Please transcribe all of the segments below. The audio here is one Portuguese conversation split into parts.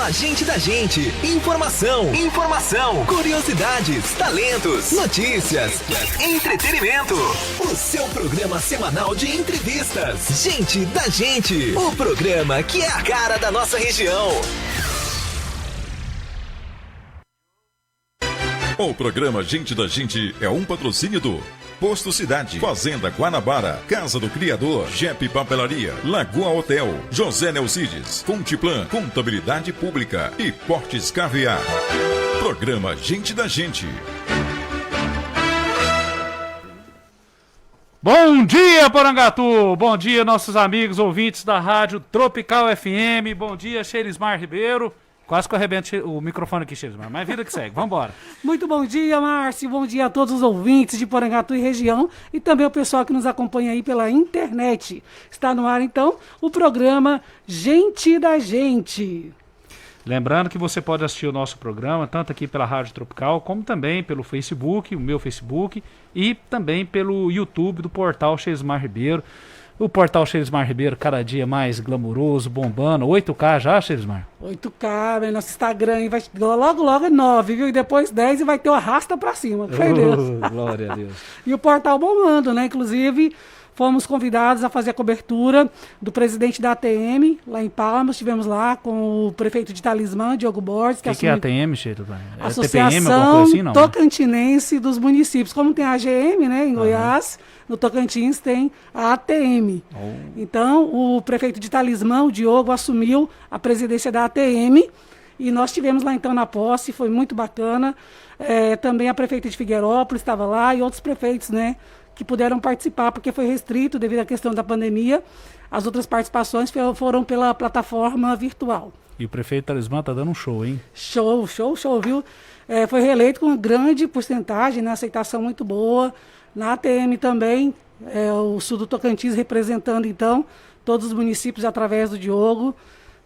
a gente da gente. Informação, curiosidades, talentos, notícias, entretenimento. O seu programa semanal de entrevistas. Gente da gente. O programa que é a cara da nossa região. O programa Gente da Gente é um patrocínio do Posto Cidade, Fazenda Guanabara, Casa do Criador, Jeep Papelaria, Lagoa Hotel, José Neucides, Contiplan, Contabilidade Pública e Portes Caviar. Programa Gente da Gente. Bom dia, Porangatu! Bom dia, nossos amigos ouvintes da Rádio Tropical FM. Bom dia, Xerismar Ribeiro. Quase que eu arrebento o microfone aqui, Xerismar, mas vida que segue, vambora. Muito bom dia, Márcio, bom dia a todos os ouvintes de Porangatu e região e também o pessoal que nos acompanha aí pela internet. Está no ar, então, o programa Gente da Gente. Lembrando que você pode assistir o nosso programa, tanto aqui pela Rádio Tropical, como também pelo Facebook, o meu Facebook, e também pelo YouTube do portal Xerismar Ribeiro. O portal Xerismar Ribeiro, cada dia mais glamuroso, bombando. 8K já, Xerismar? 8K, né? Nosso Instagram vai logo é 9, viu? E depois 10 e vai ter o arrasta pra cima. Glória a Deus. E o portal bombando, né? Inclusive, fomos convidados a fazer a cobertura do presidente da ATM, lá em Palmas. Estivemos lá com o prefeito de Talismã, Diogo Borges. O que é ATM, Xerismar? É Associação assim, não, Tocantinense dos Municípios. Como tem a AGM, né, em Goiás, no Tocantins tem a ATM. Então, o prefeito de Talismã, o Diogo, assumiu a presidência da ATM e nós tivemos lá então na posse, foi muito bacana. Também a prefeita de Figueirópolis estava lá e outros prefeitos, né, que puderam participar, porque foi restrito devido à questão da pandemia. As outras participações foram pela plataforma virtual. E o prefeito de Talismã tá dando um show, hein? Show, viu? Foi reeleito com uma grande porcentagem, né, aceitação muito boa. Na ATM também, o sul do Tocantins representando, então, todos os municípios através do Diogo.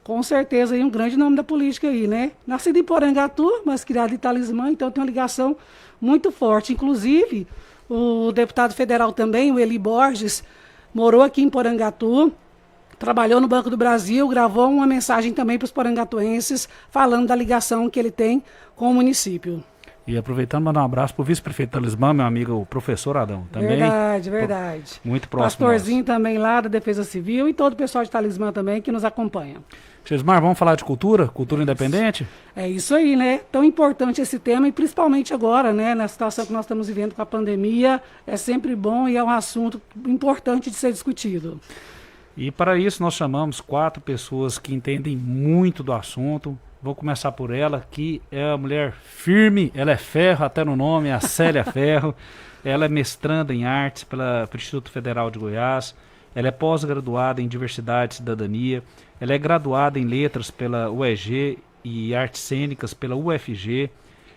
Com certeza, aí, um grande nome da política aí, né? Nascido em Porangatu, mas criado em Talismã, então tem uma ligação muito forte. Inclusive, o deputado federal também, o Eli Borges, morou aqui em Porangatu, trabalhou no Banco do Brasil, gravou uma mensagem também para os porangatuenses, falando da ligação que ele tem com o município. E aproveitando, mandar um abraço pro vice-prefeito de Talismã, meu amigo, o professor Adão. Também, verdade. Muito próximo. Pastorzinho também lá da Defesa Civil e todo o pessoal de Talismã também que nos acompanha. Xerismar, vamos falar de cultura? Cultura independente? É isso aí, né? Tão importante esse tema e principalmente agora, né? Na situação que nós estamos vivendo com a pandemia, é sempre bom e é um assunto importante de ser discutido. E para isso nós chamamos 4 pessoas que entendem muito do assunto. Vou começar por ela, que é a mulher firme, ela é ferro até no nome, é a Célia Ferro. Ela é mestranda em artes pelo Instituto Federal de Goiás. Ela é pós-graduada em diversidade e cidadania. Ela é graduada em letras pela UEG e artes cênicas pela UFG.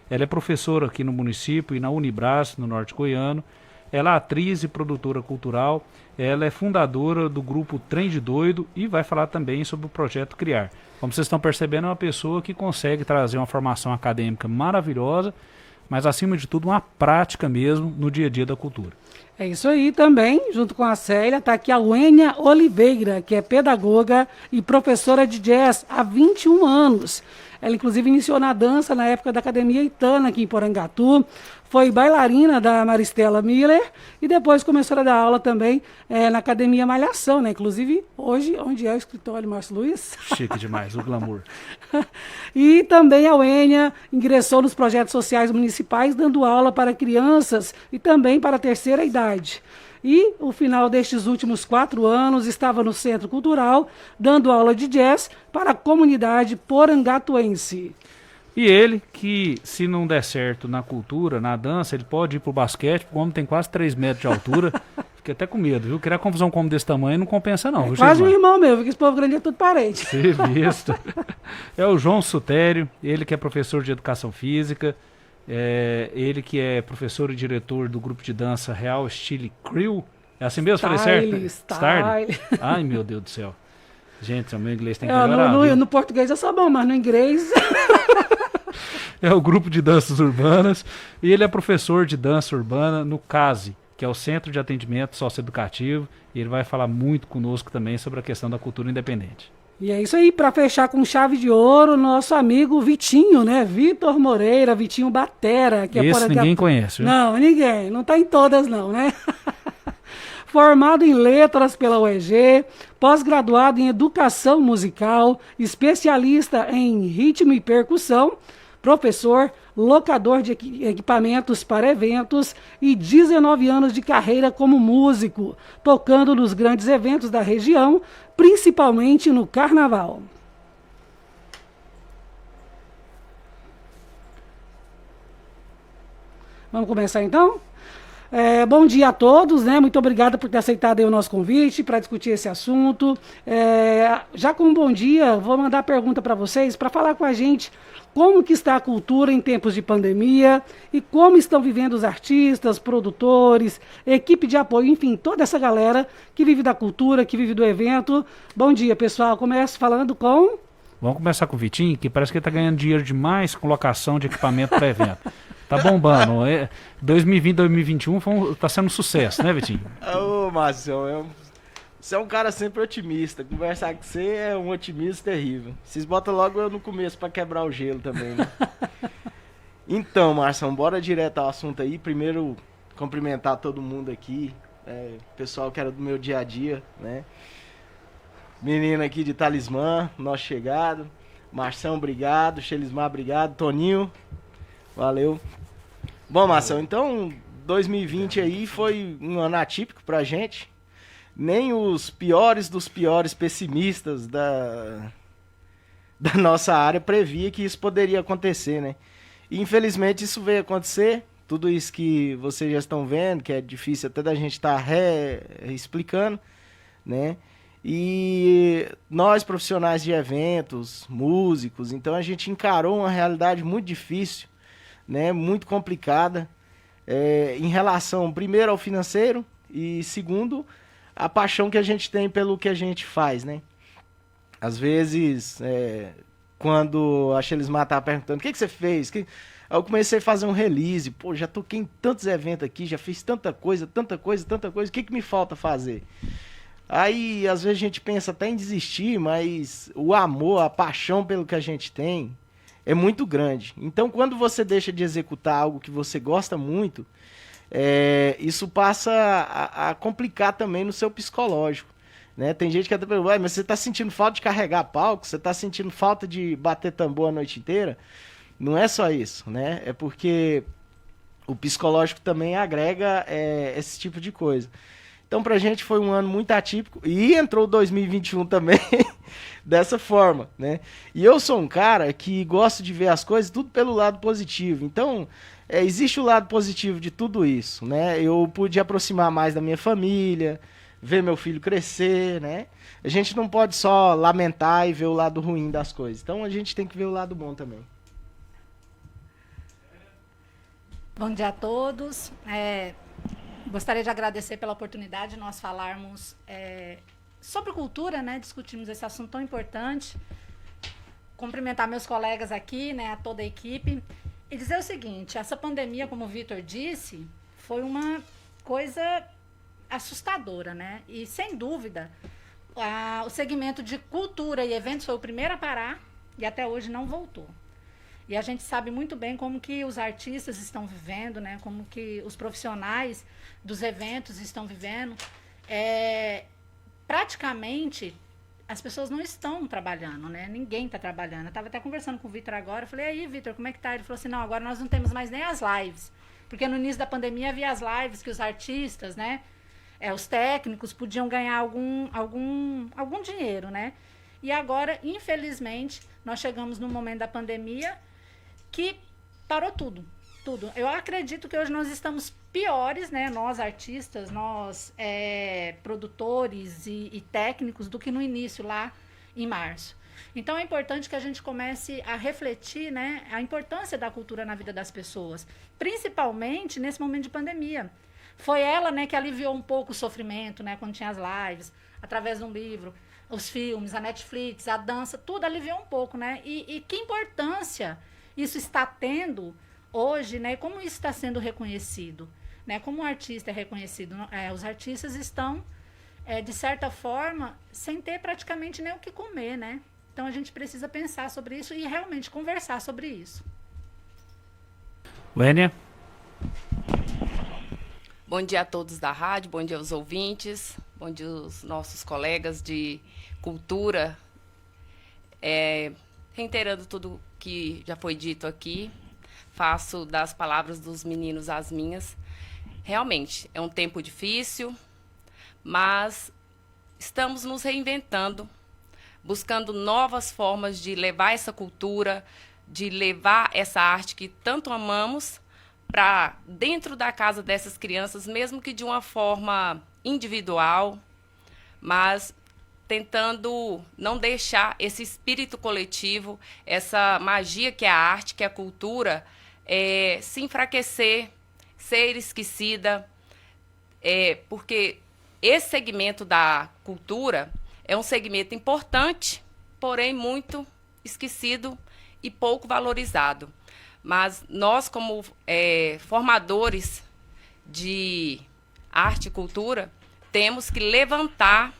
Ela é professora aqui no município e na Unibras, no norte goiano. Ela é atriz e produtora cultural. Ela é fundadora do grupo Trem de Doido e vai falar também sobre o projeto Criar. Como vocês estão percebendo, é uma pessoa que consegue trazer uma formação acadêmica maravilhosa, mas acima de tudo uma prática mesmo no dia a dia da cultura. É isso aí também, junto com a Célia, está aqui a Wênia Oliveira, que é pedagoga e professora de jazz há 21 anos. Ela, inclusive, iniciou na dança na época da Academia Itana, aqui em Porangatu. Foi bailarina da Maristela Miller e depois começou a dar aula também na Academia Malhação, né? Inclusive, hoje, onde é o escritório Márcio Luiz? Chique demais, o glamour. E também a Wênia ingressou nos projetos sociais municipais, dando aula para crianças e também para a terceira idade. E, no final destes últimos 4 anos, estava no Centro Cultural, dando aula de jazz para a comunidade porangatuense. E ele, que se não der certo na cultura, na dança, ele pode ir pro basquete, porque o homem tem quase 3 metros de altura. Fiquei até com medo, viu? Criar confusão como desse tamanho não compensa não. É quase um irmão meu, porque esse povo grande é tudo parente. Se visto. É o João Sutério, ele que é professor de educação física, ele que é professor e diretor do grupo de dança Real Style Crew. É assim mesmo? Falei certo? Style. Ai, meu Deus do céu. Gente, o meu inglês tem que melhorar. No português eu sou bom, mas no inglês... É o grupo de danças urbanas e ele é professor de dança urbana no CASE, que é o Centro de Atendimento Socioeducativo, e ele vai falar muito conosco também sobre a questão da cultura independente. E é isso aí, para fechar com chave de ouro, nosso amigo Vitinho, né? Vitor Moreira, Vitinho Batera. Que esse ninguém conhece, viu? Não, ninguém. Não tá em todas, não, né? Formado em letras pela UEG, pós-graduado em educação musical, especialista em ritmo e percussão, professor, locador de equipamentos para eventos e 19 anos de carreira como músico, tocando nos grandes eventos da região, principalmente no Carnaval. Vamos começar então? Bom dia a todos, né? Muito obrigada por ter aceitado aí o nosso convite para discutir esse assunto. Já com um bom dia, vou mandar a pergunta para vocês, para falar com a gente como que está a cultura em tempos de pandemia e como estão vivendo os artistas, produtores, equipe de apoio, enfim, toda essa galera que vive da cultura, que vive do evento. Bom dia, pessoal. Começo falando com... Vamos começar com o Vitinho, que parece que ele está ganhando dinheiro demais com locação de equipamento para evento. Tá bombando. 2020, 2021 tá sendo um sucesso, né, Vitinho? Ô, Márcio, você é um cara sempre otimista. Conversar com você é um otimismo terrível. Vocês botam logo eu no começo pra quebrar o gelo também, né? Então, Márcio, bora direto ao assunto aí. Primeiro, cumprimentar todo mundo aqui. Pessoal que era do meu dia a dia, né? Menina aqui de Talismã, nosso chegado. Marção, obrigado. Xelismar, obrigado. Toninho, valeu. Bom, Marção, então 2020 aí foi um ano atípico pra gente. Nem os piores dos piores pessimistas da nossa área previa que isso poderia acontecer, né? E infelizmente isso veio acontecer. Tudo isso que vocês já estão vendo, que é difícil até da gente estar explicando, né? E nós, profissionais de eventos, músicos, então a gente encarou uma realidade muito difícil, né? Muito complicada, em relação, primeiro, ao financeiro e, segundo, a paixão que a gente tem pelo que a gente faz, né? Às vezes, quando a Xelismar estava perguntando, o que você fez? Aí eu comecei a fazer um release, pô, já toquei em tantos eventos aqui, já fiz tanta coisa, o que me falta fazer? Aí, às vezes a gente pensa até em desistir, mas o amor, a paixão pelo que a gente tem é muito grande. Então, quando você deixa de executar algo que você gosta muito, isso passa a complicar também no seu psicológico, né? Tem gente que até pergunta, mas você está sentindo falta de carregar palco? Você está sentindo falta de bater tambor a noite inteira? Não é só isso, né? É porque o psicológico também agrega esse tipo de coisa. Então, pra gente foi um ano muito atípico e entrou 2021 também dessa forma, né? E eu sou um cara que gosto de ver as coisas tudo pelo lado positivo. Então, existe o lado positivo de tudo isso, né? Eu pude aproximar mais da minha família, ver meu filho crescer, né? A gente não pode só lamentar e ver o lado ruim das coisas. Então, a gente tem que ver o lado bom também. Bom dia a todos. Gostaria de agradecer pela oportunidade de nós falarmos sobre cultura, né? Discutirmos esse assunto tão importante. Cumprimentar meus colegas aqui, né? A toda a equipe. E dizer o seguinte, essa pandemia, como o Vitor disse, foi uma coisa assustadora, né? E, sem dúvida, o segmento de cultura e eventos foi o primeiro a parar e até hoje não voltou. E a gente sabe muito bem como que os artistas estão vivendo, né? Como que os profissionais dos eventos estão vivendo. Praticamente, as pessoas não estão trabalhando, né? Ninguém está trabalhando. Eu estava até conversando com o Vitor agora. Eu falei, aí, Vitor, como é que tá? Ele falou assim, não, agora nós não temos mais nem as lives. Porque no início da pandemia havia as lives que os artistas, né? Os técnicos podiam ganhar algum dinheiro, né? E agora, infelizmente, nós chegamos no momento da pandemia que parou tudo. Eu acredito que hoje nós estamos piores, né? Nós artistas, nós produtores e técnicos do que no início, lá em março. Então é importante que a gente comece a refletir, né, a importância da cultura na vida das pessoas, principalmente nesse momento de pandemia. Foi ela, né, que aliviou um pouco o sofrimento, né, quando tinha as lives, através de um livro, os filmes, a Netflix, a dança, tudo aliviou um pouco, né? E que importância isso está tendo hoje, né? Como isso está sendo reconhecido, né? Como o artista é reconhecido, os artistas estão de certa forma, sem ter praticamente nem o que comer, né? Então a gente precisa pensar sobre isso e realmente conversar sobre isso. Wênia? Bom dia a todos da rádio, bom dia aos ouvintes, bom dia aos nossos colegas de cultura. Reiterando tudo que já foi dito aqui, faço das palavras dos meninos as minhas. Realmente, é um tempo difícil, mas estamos nos reinventando, buscando novas formas de levar essa cultura, de levar essa arte que tanto amamos para dentro da casa dessas crianças, mesmo que de uma forma individual, mas tentando não deixar esse espírito coletivo, essa magia que é a arte, que é a cultura, se enfraquecer, ser esquecida, porque esse segmento da cultura é um segmento importante, porém muito esquecido e pouco valorizado. Mas nós, como formadores de arte e cultura, temos que levantar,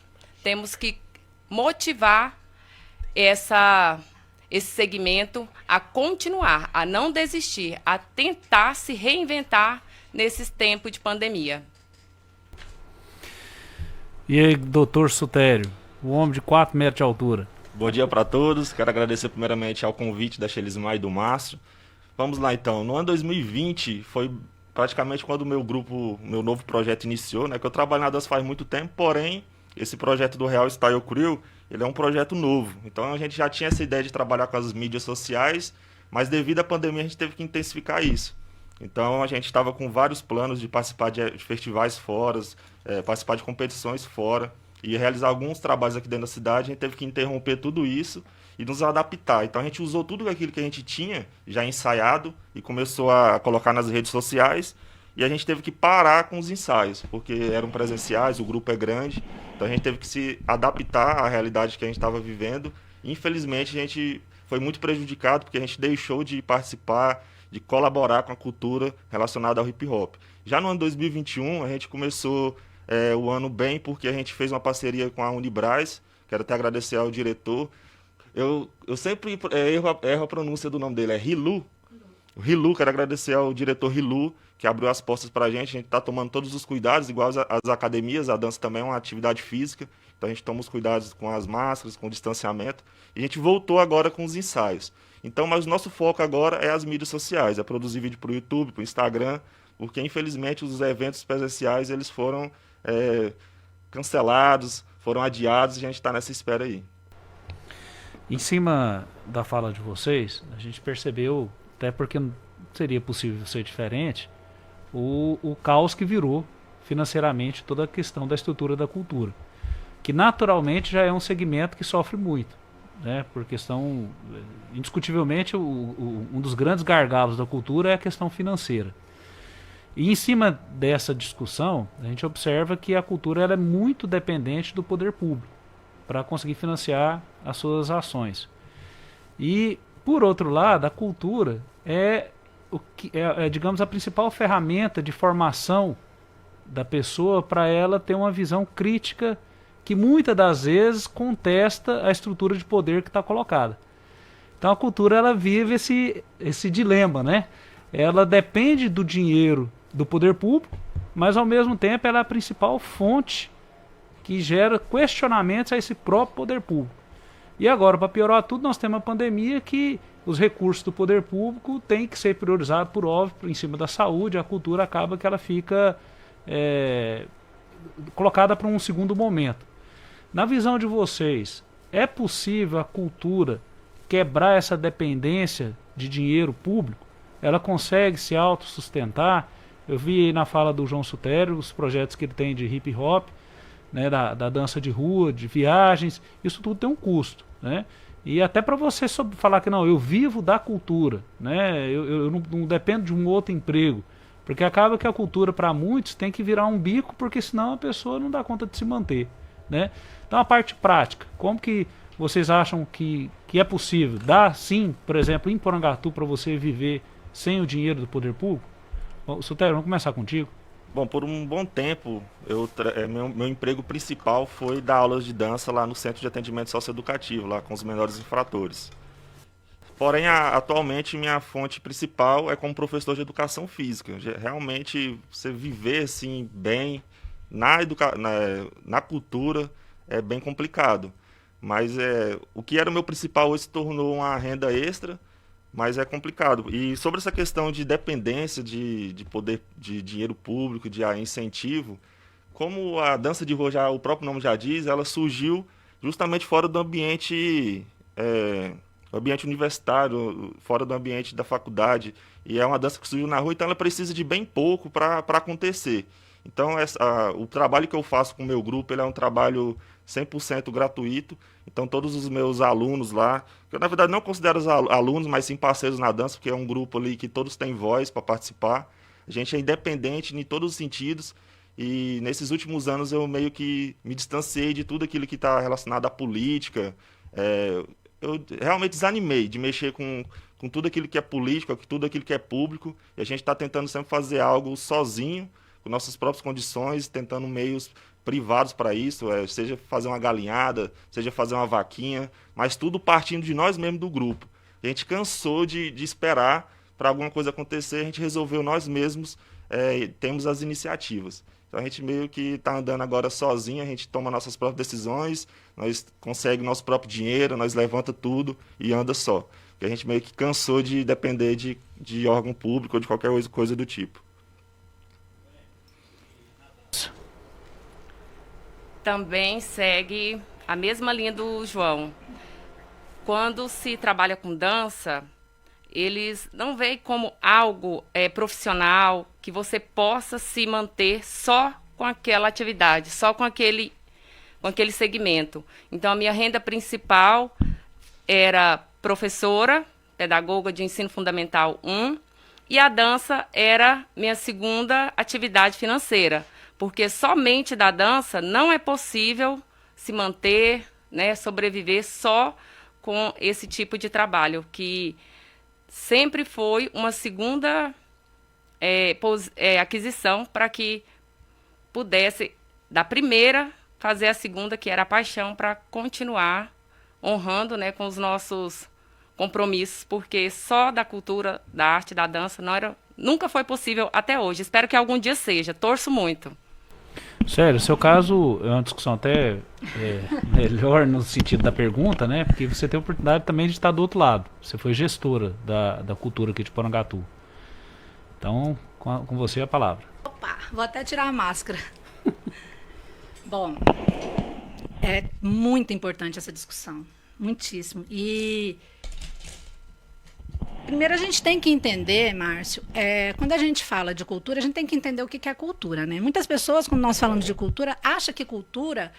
temos que motivar esse segmento a continuar, a não desistir, a tentar se reinventar nesses tempos de pandemia. E aí, doutor Sutério, o homem de 4 metros de altura. Bom dia para todos, quero agradecer primeiramente ao convite da Shelismar e do Márcio. Vamos lá então, no ano 2020 foi praticamente quando o meu novo projeto iniciou, né? Que eu trabalho na dança faz muito tempo, porém esse projeto do Real Style Crew, ele é um projeto novo. Então a gente já tinha essa ideia de trabalhar com as mídias sociais, mas devido à pandemia a gente teve que intensificar isso. Então a gente estava com vários planos de participar de festivais fora, participar de competições fora e realizar alguns trabalhos aqui dentro da cidade. A gente teve que interromper tudo isso e nos adaptar. Então a gente usou tudo aquilo que a gente tinha já ensaiado e começou a colocar nas redes sociais. E a gente teve que parar com os ensaios, porque eram presenciais, o grupo é grande. Então a gente teve que se adaptar à realidade que a gente estava vivendo. Infelizmente a gente foi muito prejudicado, porque a gente deixou de participar, de colaborar com a cultura relacionada ao hip hop. Já no ano 2021 a gente começou o ano bem, porque a gente fez uma parceria com a Unibras. Quero até agradecer ao diretor. Eu sempre erro a pronúncia do nome dele, é Rilu. Rilu, quero agradecer ao diretor Rilu, que abriu as portas para a gente está tomando todos os cuidados, igual as academias, a dança também é uma atividade física, então a gente toma os cuidados com as máscaras, com o distanciamento, e a gente voltou agora com os ensaios. Então, mas o nosso foco agora é as mídias sociais, é produzir vídeo para o YouTube, para o Instagram, porque infelizmente os eventos presenciais eles foram cancelados, foram adiados, e a gente está nessa espera aí. Em cima da fala de vocês, a gente percebeu, até porque não seria possível ser diferente, o caos que virou financeiramente toda a questão da estrutura da cultura, que naturalmente já é um segmento que sofre muito, né? Por questão, indiscutivelmente, um dos grandes gargalos da cultura é a questão financeira. E em cima dessa discussão, a gente observa que a cultura ela é muito dependente do poder público para conseguir financiar as suas ações. E, por outro lado, a cultura digamos, a principal ferramenta de formação da pessoa para ela ter uma visão crítica que muitas das vezes contesta a estrutura de poder que está colocada. Então a cultura ela vive esse dilema, né? Ela depende do dinheiro do poder público, mas ao mesmo tempo ela é a principal fonte que gera questionamentos a esse próprio poder público. E agora, para piorar tudo, nós temos uma pandemia que os recursos do poder público têm que ser priorizados, por óbvio, em cima da saúde. A cultura acaba que ela fica colocada para um segundo momento. Na visão de vocês, é possível a cultura quebrar essa dependência de dinheiro público? Ela consegue se autossustentar? Eu vi na fala do João Sutério os projetos que ele tem de hip hop, né, da dança de rua, de viagens. Isso tudo tem um custo, né? E até para você falar que não, eu vivo da cultura, né? Eu não dependo de um outro emprego, porque acaba que a cultura para muitos tem que virar um bico, porque senão a pessoa não dá conta de se manter, né? Então a parte prática, como que vocês acham que é possível? Dá sim, por exemplo, em Porangatu para você viver sem o dinheiro do poder público? Sutério, vamos começar contigo. Bom, por um bom tempo, meu emprego principal foi dar aulas de dança lá no Centro de Atendimento Socioeducativo, lá com os menores infratores. Porém, atualmente, minha fonte principal é como professor de educação física. Realmente, você viver assim, bem na cultura é bem complicado. Mas o que era o meu principal hoje se tornou uma renda extra, mas é complicado. E sobre essa questão de dependência de poder, de dinheiro público, de incentivo, como a dança de rua, o próprio nome já diz, ela surgiu justamente fora do ambiente universitário, fora do ambiente da faculdade. E é uma dança que surgiu na rua, então ela precisa de bem pouco para acontecer. Então, o trabalho que eu faço com o meu grupo, ele é um trabalho 100% gratuito. Então, todos os meus alunos lá, que eu, na verdade, não considero os alunos, mas sim parceiros na dança, porque é um grupo ali que todos têm voz para participar. A gente é independente em todos os sentidos. E, nesses últimos anos, eu meio que me distanciei de tudo aquilo que está relacionado à política. Eu realmente desanimei de mexer com tudo aquilo que é político, com tudo aquilo que é público. E a gente está tentando sempre fazer algo sozinho, com nossas próprias condições, tentando meios privados para isso, seja fazer uma galinhada, seja fazer uma vaquinha, mas tudo partindo de nós mesmos do grupo. A gente cansou de esperar para alguma coisa acontecer, a gente resolveu nós mesmos, temos as iniciativas. Então a gente meio que está andando agora sozinho, a gente toma nossas próprias decisões, nós conseguimos nosso próprio dinheiro, nós levanta tudo e anda só. Porque a gente meio que cansou de depender de órgão público ou de qualquer coisa do tipo. Também segue a mesma linha do João. Quando se trabalha com dança, eles não veem como algo profissional, que você possa se manter só com aquela atividade, só com aquele segmento. Então, a minha renda principal era professora, pedagoga de ensino fundamental 1, e a dança era minha segunda atividade financeira. Porque somente da dança não é possível se manter, né, sobreviver só com esse tipo de trabalho, que sempre foi uma segunda aquisição para que pudesse, da primeira, fazer a segunda, que era a paixão, para continuar honrando, né, com os nossos compromissos, porque só da cultura, da arte, da dança, nunca foi possível até hoje. Espero que algum dia seja. Torço muito. Sério, seu caso é uma discussão até melhor no sentido da pergunta, né? Porque você tem a oportunidade também de estar do outro lado. Você foi gestora da cultura aqui de Porangatu. Então, com você a palavra. Opa, vou até tirar a máscara. Bom, é muito importante essa discussão. Muitíssimo. E primeiro a gente tem que entender, Márcio, quando a gente fala de cultura, a gente tem que entender o que é cultura, né? Muitas pessoas, quando nós falamos de cultura, acham que cultura,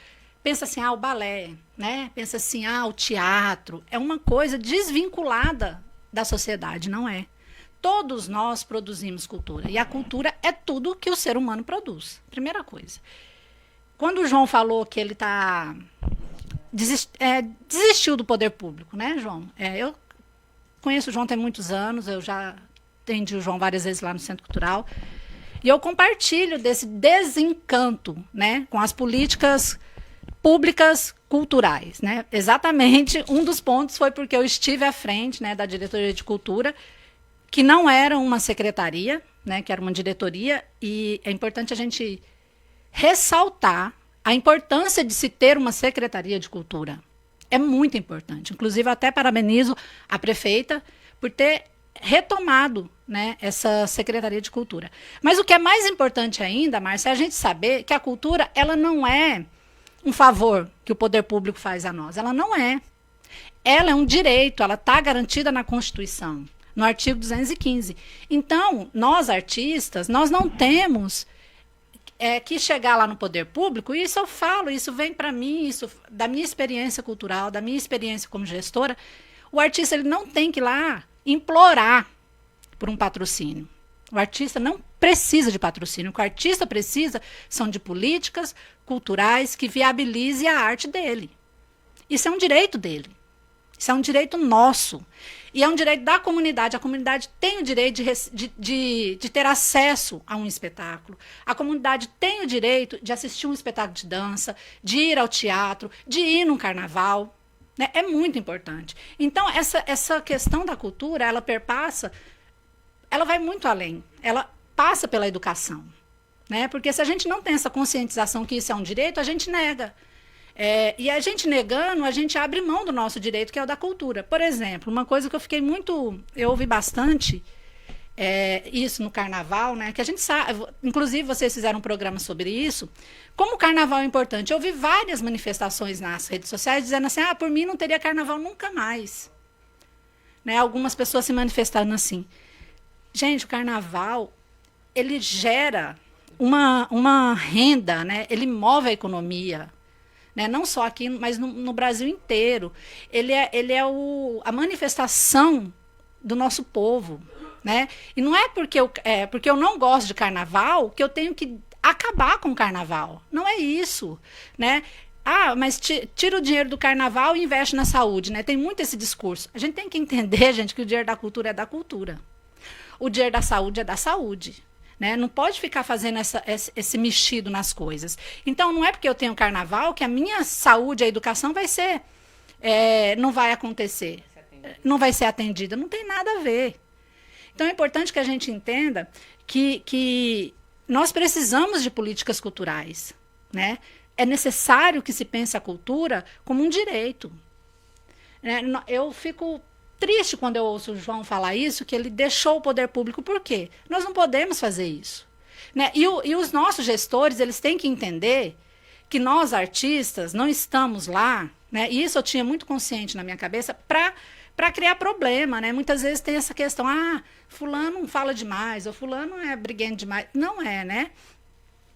pensa assim, o balé, né? Pensa assim, o teatro. É uma coisa desvinculada da sociedade, não é? Todos nós produzimos cultura. E a cultura é tudo que o ser humano produz. Primeira coisa. Quando o João falou que ele desistiu do poder público, né, João? Eu conheço o João tem muitos anos, eu já atendi o João várias vezes lá no Centro Cultural, e eu compartilho desse desencanto, né, com as políticas públicas culturais, né? Exatamente, um dos pontos foi porque eu estive à frente, né, da diretoria de cultura, que não era uma secretaria, né, que era uma diretoria, e é importante a gente ressaltar a importância de se ter uma secretaria de cultura. É muito importante. Inclusive, eu até parabenizo a prefeita por ter retomado, né, essa Secretaria de Cultura. Mas o que é mais importante ainda, Márcia, é a gente saber que a cultura ela não é um favor que o poder público faz a nós. Ela não é. Ela é um direito, ela está garantida na Constituição, no artigo 215. Então, nós artistas, nós não temos que chegar lá no poder público, e isso eu falo, isso vem para mim, isso da minha experiência cultural, da minha experiência como gestora, o artista ele não tem que ir lá implorar por um patrocínio. O artista não precisa de patrocínio. O que o artista precisa são de políticas culturais que viabilizem a arte dele. Isso é um direito dele. Isso é um direito nosso. E é um direito da comunidade. A comunidade tem o direito de ter acesso a um espetáculo. A comunidade tem o direito de assistir um espetáculo de dança, de ir ao teatro, de ir num carnaval. Né? É muito importante. Então, essa questão da cultura, ela perpassa, ela vai muito além. Ela passa pela educação. Né? Porque se a gente não tem essa conscientização que isso é um direito, a gente nega. E a gente negando, a gente abre mão do nosso direito, que é o da cultura. Por exemplo, uma coisa que eu ouvi bastante, isso no carnaval, né? Que a gente sabe, inclusive vocês fizeram um programa sobre isso, como o carnaval é importante. Eu vi várias manifestações nas redes sociais dizendo assim, por mim não teria carnaval nunca mais. Né? Algumas pessoas se manifestaram assim. Gente, o carnaval, ele gera uma renda, né? Ele move a economia. Né? Não só aqui, mas no Brasil inteiro. Ele é a manifestação do nosso povo. Né? E não é porque eu não gosto de carnaval que eu tenho que acabar com o carnaval. Não é isso. Né? Mas tira o dinheiro do carnaval e investe na saúde. Né? Tem muito esse discurso. A gente tem que entender, gente, que o dinheiro da cultura é da cultura. O dinheiro da saúde é da saúde. Né? Não pode ficar fazendo esse mexido nas coisas. Então, não é porque eu tenho carnaval que a minha saúde, a educação não vai acontecer. Não vai ser atendida. Não tem nada a ver. Então, é importante que a gente entenda que nós precisamos de políticas culturais. Né? É necessário que se pense a cultura como um direito. Né? Eu fico triste quando eu ouço o João falar isso, que ele deixou o poder público. Por quê? Nós não podemos fazer isso. Né? E os nossos gestores, eles têm que entender que nós, artistas, não estamos lá, né? E isso eu tinha muito consciente na minha cabeça, para criar problema. Né? Muitas vezes tem essa questão, fulano fala demais, ou fulano é briguento demais. Não é, né?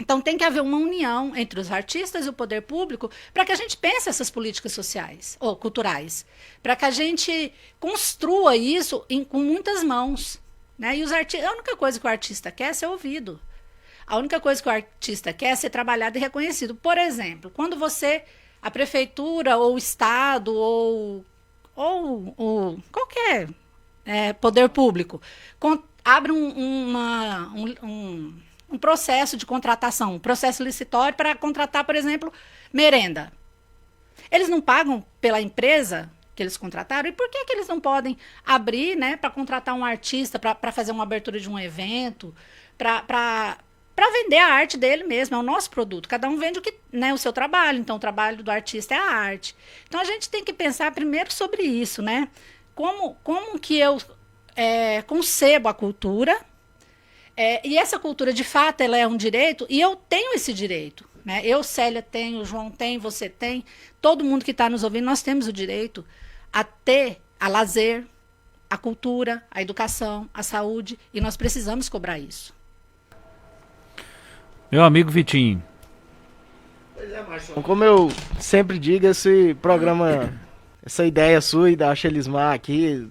Então, tem que haver uma união entre os artistas e o poder público para que a gente pense essas políticas sociais, ou culturais, para que a gente construa isso com muitas mãos. Né? E a única coisa que o artista quer é ser ouvido. A única coisa que o artista quer é ser trabalhado e reconhecido. Por exemplo, quando a prefeitura, ou o Estado, ou qualquer poder público, abre um processo de contratação, um processo licitório para contratar, por exemplo, merenda. Eles não pagam pela empresa que eles contrataram? E por que eles não podem abrir, né, para contratar um artista, para fazer uma abertura de um evento, para vender a arte dele mesmo? É o nosso produto. Cada um vende o seu trabalho. Então, o trabalho do artista é a arte. Então, a gente tem que pensar primeiro sobre isso, né? Como que eu concebo a cultura. E essa cultura, de fato, ela é um direito, e eu tenho esse direito. Né? Eu, Célia, tenho, o João tem, você tem, todo mundo que está nos ouvindo, nós temos o direito a ter a lazer, a cultura, a educação, a saúde, e nós precisamos cobrar isso. Meu amigo Vitinho. Pois é, Marcelo. Como eu sempre digo, esse programa... Essa ideia sua e da Shelismar aqui,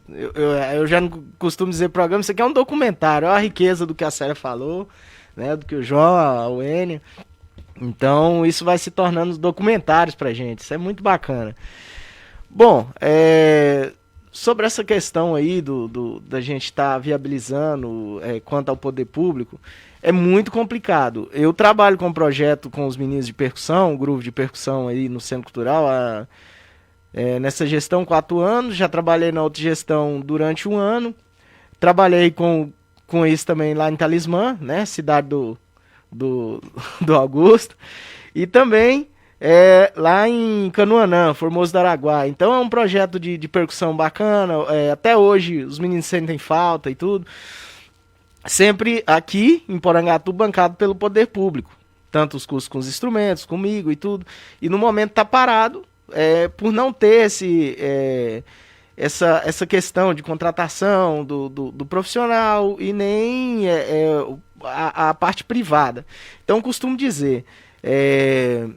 eu já não costumo dizer programa, isso aqui é um documentário, olha a riqueza do que a Célia falou, né, do que o João, o Enio. Então, isso vai se tornando documentários pra gente, isso é muito bacana. Bom, sobre essa questão aí da gente estar viabilizando quanto ao poder público, é muito complicado. Eu trabalho com um projeto com os meninos de percussão, um grupo de percussão aí no Centro Cultural, nessa gestão 4 anos, já trabalhei na outra gestão durante 1 ano, trabalhei com isso também lá em Talismã, né, cidade do Augusto, e também lá em Canoanã, Formoso do Araguá. Então é um projeto de percussão bacana, até hoje os meninos sentem falta e tudo, sempre aqui em Porangatu, bancado pelo poder público, tanto os cursos com os instrumentos, comigo e tudo, e no momento tá parado, por não ter essa questão de contratação do profissional e nem a parte privada. Então, costumo dizer,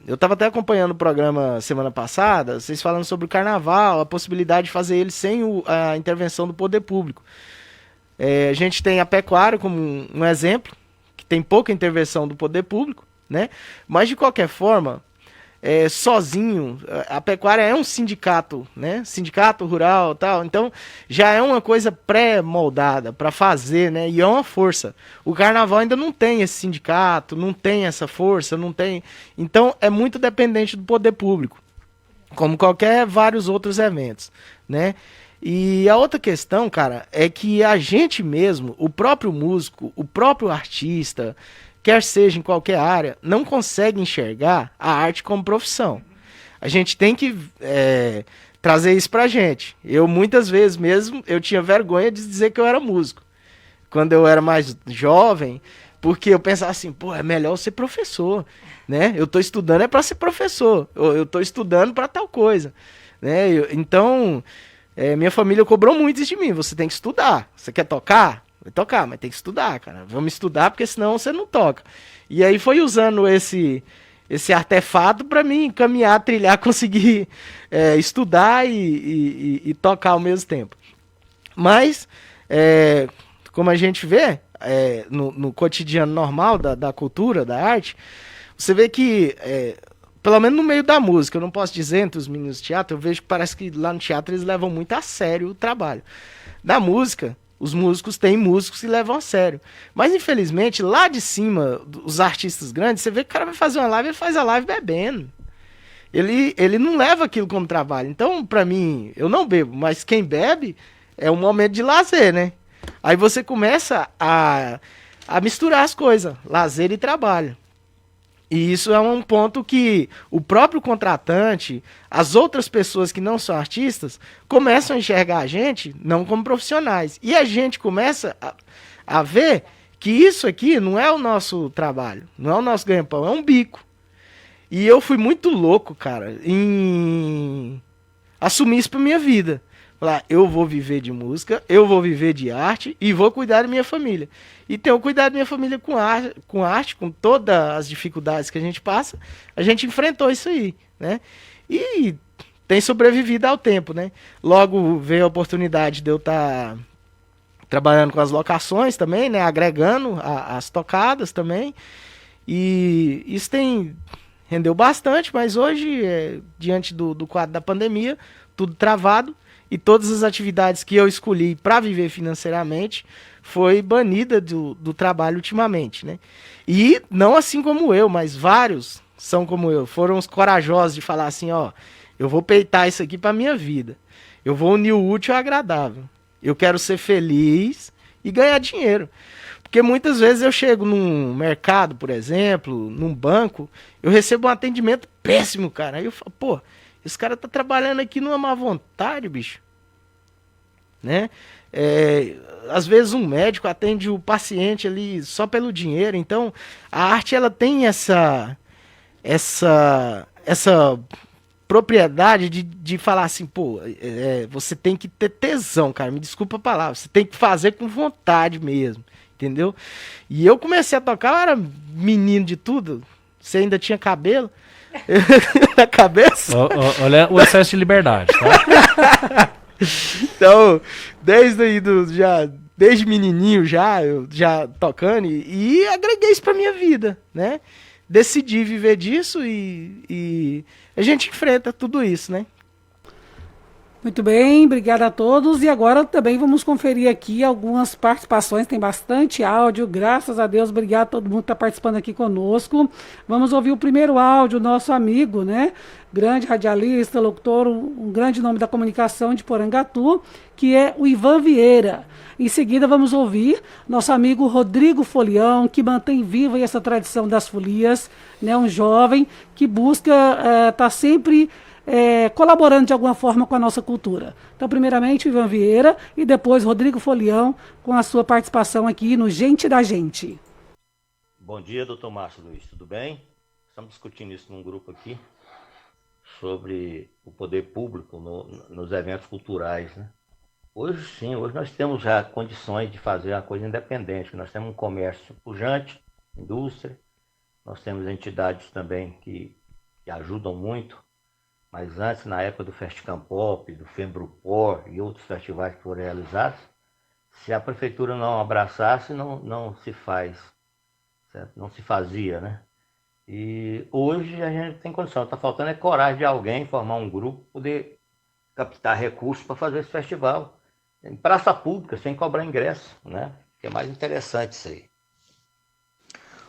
eu estava até acompanhando o programa semana passada, vocês falando sobre o carnaval, a possibilidade de fazer ele sem a intervenção do poder público. A gente tem a pecuária como um exemplo, que tem pouca intervenção do poder público, né? Mas, de qualquer forma, sozinho. A pecuária é um sindicato, né? Sindicato rural e tal. Então, já é uma coisa pré-moldada para fazer, né? E é uma força. O carnaval ainda não tem esse sindicato, não tem essa força, não tem... Então, é muito dependente do poder público, como qualquer vários outros eventos, né? E a outra questão, cara, é que a gente mesmo, o próprio músico, o próprio artista, quer seja em qualquer área, não consegue enxergar a arte como profissão. A gente tem que trazer isso pra gente. Eu, muitas vezes mesmo, eu tinha vergonha de dizer que eu era músico. Quando eu era mais jovem, porque eu pensava assim, pô, é melhor eu ser professor, né? Eu tô estudando é pra ser professor. Eu tô estudando pra tal coisa, né? Então, minha família cobrou muito isso de mim. Você tem que estudar. Você quer tocar? Vai tocar, mas tem que estudar, cara. Vamos estudar, porque senão você não toca. E aí foi usando esse artefato para mim caminhar, trilhar, conseguir estudar e tocar ao mesmo tempo. Mas, como a gente vê no cotidiano normal da cultura, da arte, você vê que, pelo menos no meio da música, eu não posso dizer entre os meninos de teatro, eu vejo que parece que lá no teatro eles levam muito a sério o trabalho. Na música, os músicos têm músicos que levam a sério. Mas, infelizmente, lá de cima, os artistas grandes, você vê que o cara vai fazer uma live, ele faz a live bebendo. Ele não leva aquilo como trabalho. Então, pra mim, eu não bebo, mas quem bebe é um momento de lazer, né? Aí você começa a misturar as coisas, lazer e trabalho. E isso é um ponto que o próprio contratante, as outras pessoas que não são artistas, começam a enxergar a gente não como profissionais. E a gente começa a ver que isso aqui não é o nosso trabalho, não é o nosso ganha-pão, é um bico. E eu fui muito louco, cara, em assumir isso pra minha vida. Falar, eu vou viver de música, eu vou viver de arte e vou cuidar da minha família. E tenho cuidado da minha família com arte, com todas as dificuldades que a gente passa, a gente enfrentou isso aí, né? E tem sobrevivido ao tempo, né? Logo veio a oportunidade de eu estar trabalhando com as locações também, né? Agregando as tocadas também. E isso rendeu bastante, mas hoje, diante do quadro da pandemia, tudo travado. E todas as atividades que eu escolhi para viver financeiramente foi banida do trabalho ultimamente, né? E não assim como eu, mas vários são como eu. Foram os corajosos de falar assim, ó, eu vou peitar isso aqui para minha vida. Eu vou unir o útil ao agradável. Eu quero ser feliz e ganhar dinheiro. Porque muitas vezes eu chego num mercado, por exemplo, num banco, eu recebo um atendimento péssimo, cara. Aí eu falo, pô, esse cara tá trabalhando aqui numa má vontade, bicho. Né? Às vezes um médico atende o paciente ali só pelo dinheiro. Então, a arte ela tem essa propriedade de falar assim, pô, você tem que ter tesão, cara. Me desculpa a palavra. Você tem que fazer com vontade mesmo. Entendeu? E eu comecei a tocar, eu era menino de tudo. Você ainda tinha cabelo na cabeça. Olha o excesso de liberdade, tá? Então, desde menininho eu já tocando e agreguei isso pra minha vida, né? Decidi viver disso e a gente enfrenta tudo isso, né? Muito bem, obrigada a todos. E agora também vamos conferir aqui algumas participações. Tem bastante áudio, graças a Deus. Obrigado a todo mundo que está participando aqui conosco. Vamos ouvir o primeiro áudio, nosso amigo, né? Grande radialista, locutor, um grande nome da comunicação de Porangatu, que é o Ivan Vieira. Em seguida vamos ouvir nosso amigo Rodrigo Folião, que mantém viva essa tradição das folias, né? Um jovem que busca estar sempre colaborando de alguma forma com a nossa cultura. Então, primeiramente, o Ivan Vieira e depois Rodrigo Folião com a sua participação aqui no Gente da Gente. Bom dia, doutor Márcio Luiz, tudo bem? Estamos discutindo isso num grupo aqui sobre o poder público nos eventos culturais, né? Hoje sim, hoje nós temos já condições de fazer uma coisa independente. Nós temos um comércio pujante, indústria, nós temos entidades também que ajudam muito. Mas antes, na época do Festicampop, do Fembrupor e outros festivais que foram realizados, se a prefeitura não abraçasse, não se faz, certo? Não se fazia, né? E hoje a gente tem condição, está faltando é coragem de alguém formar um grupo, poder captar recursos para fazer esse festival em praça pública, sem cobrar ingresso, né? Que é mais interessante isso aí.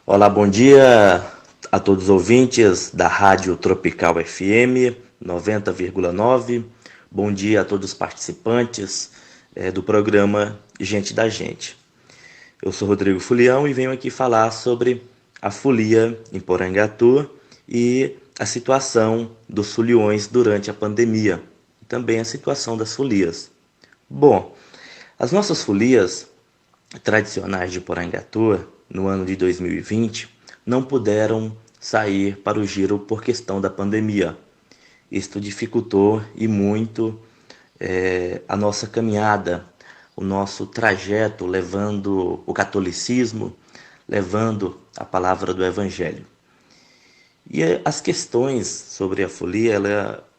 Olá, bom dia a todos os ouvintes da Rádio Tropical FM 90,9. Bom dia a todos os participantes do programa Gente da Gente. Eu sou Rodrigo Fulião e venho aqui falar sobre a folia em Porangatu e a situação dos foliões durante a pandemia, e também a situação das folias. Bom, as nossas folias tradicionais de Porangatu, no ano de 2020, não puderam sair para o giro por questão da pandemia. Isto dificultou e muito a nossa caminhada, o nosso trajeto levando o catolicismo, levando a palavra do Evangelho. E as questões sobre a folia,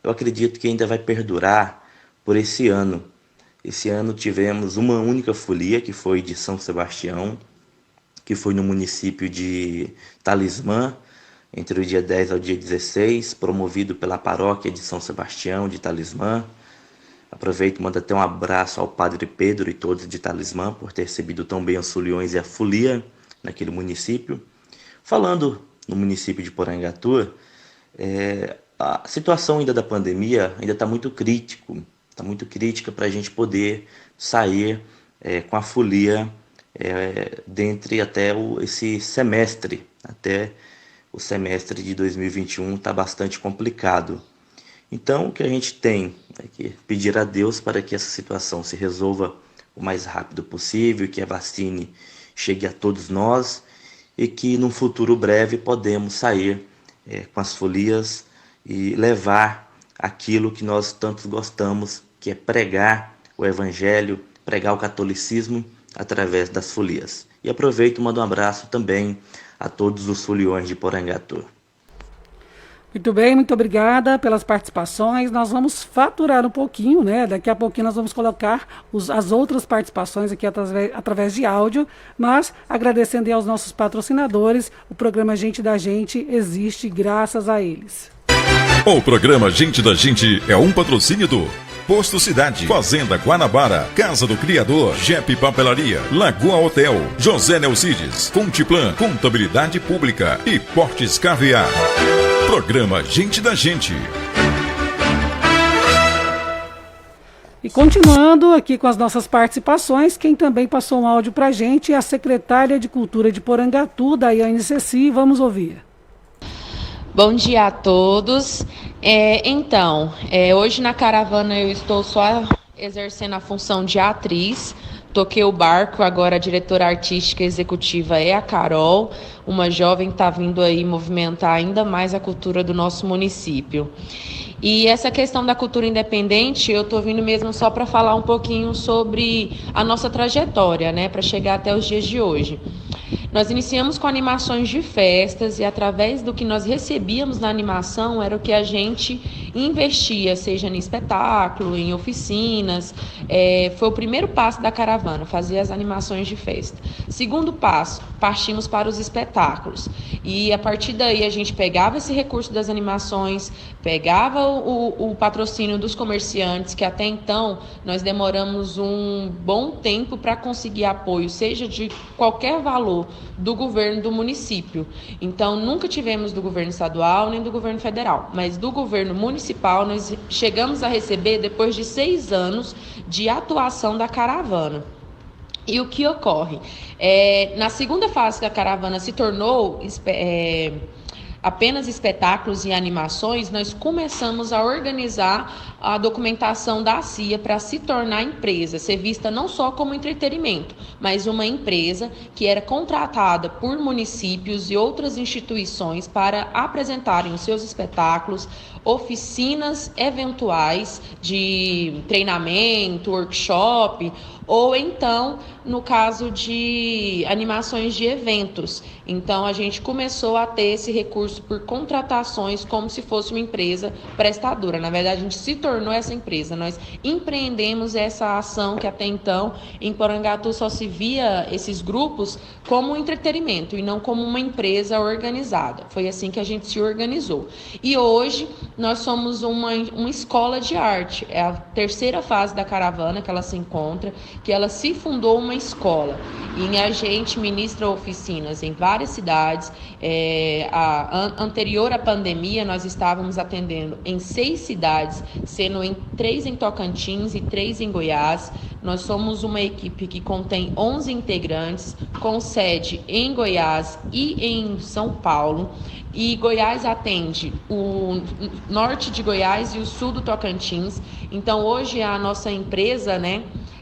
eu acredito que ainda vai perdurar por esse ano. Esse ano tivemos uma única folia, que foi de São Sebastião, que foi no município de Talismã, entre o dia 10 ao dia 16, promovido pela paróquia de São Sebastião de Talismã. Aproveito e mando até um abraço ao Padre Pedro e todos de Talismã por ter recebido tão bem os foliões e a folia naquele município. Falando no município de Porangatu, a situação ainda da pandemia ainda está muito crítica para a gente poder sair com a folia dentre até esse semestre, até o semestre de 2021 está bastante complicado. Então, o que a gente tem é que pedir a Deus para que essa situação se resolva o mais rápido possível, que a vacina chegue a todos nós e que num futuro breve podemos sair com as folias e levar aquilo que nós tanto gostamos, que é pregar o Evangelho, pregar o catolicismo através das folias. E aproveito e mando um abraço também a todos os foliões de Porangatu. Muito bem, muito obrigada pelas participações. Nós vamos faturar um pouquinho, né? Daqui a pouquinho nós vamos colocar as outras participações aqui através de áudio, mas agradecendo aos nossos patrocinadores, o programa Gente da Gente existe graças a eles. O programa Gente da Gente é um patrocínio do Posto Cidade, Fazenda Guanabara, Casa do Criador, Jep Papelaria, Lagoa Hotel, José Neucides, Contiplan, Contabilidade Pública e Portes Caviar. Programa Gente da Gente. E continuando aqui com as nossas participações, quem também passou um áudio para a gente é a secretária de Cultura de Porangatu, Daiane Ceci. Vamos ouvir. Bom dia a todos. Hoje na caravana eu estou só exercendo a função de atriz. Toquei o barco, agora a diretora artística executiva é a Carol, uma jovem que está vindo aí movimentar ainda mais a cultura do nosso município. E essa questão da cultura independente, eu estou vindo mesmo só para falar um pouquinho sobre a nossa trajetória, né, para chegar até os dias de hoje. Nós iniciamos com animações de festas e através do que nós recebíamos na animação era o que a gente investia, seja em espetáculo, em oficinas. Foi o primeiro passo da caravana, fazer as animações de festa. Segundo passo, partimos para os espetáculos. E a partir daí a gente pegava esse recurso das animações, pegava o patrocínio dos comerciantes, que até então nós demoramos um bom tempo para conseguir apoio, seja de qualquer valor, do governo do município. Então, nunca tivemos do governo estadual nem do governo federal, mas do governo municipal nós chegamos a receber depois de 6 anos de atuação da caravana. E o que ocorre? Na segunda fase que a caravana se tornou apenas espetáculos e animações, nós começamos a organizar a documentação da CIA para se tornar empresa, ser vista não só como entretenimento, mas uma empresa que era contratada por municípios e outras instituições para apresentarem os seus espetáculos, oficinas eventuais de treinamento, workshop, ou então, no caso de animações de eventos. Então, a gente começou a ter esse recurso por contratações como se fosse uma empresa prestadora. Na verdade, a gente se tornou tornou essa empresa. Nós empreendemos essa ação que até então em Porangatu só se via esses grupos como um entretenimento e não como uma empresa organizada. Foi assim que a gente se organizou. E hoje nós somos uma escola de arte. É a terceira fase da caravana que ela se encontra, que ela se fundou uma escola. E a gente ministra oficinas em várias cidades. Anterior à pandemia, nós estávamos atendendo em 6 cidades, sendo 3 em Tocantins e 3 em Goiás. Nós somos uma equipe que contém 11 integrantes, com sede em Goiás e em São Paulo. E Goiás atende o norte de Goiás e o sul do Tocantins. Então, hoje a nossa empresa,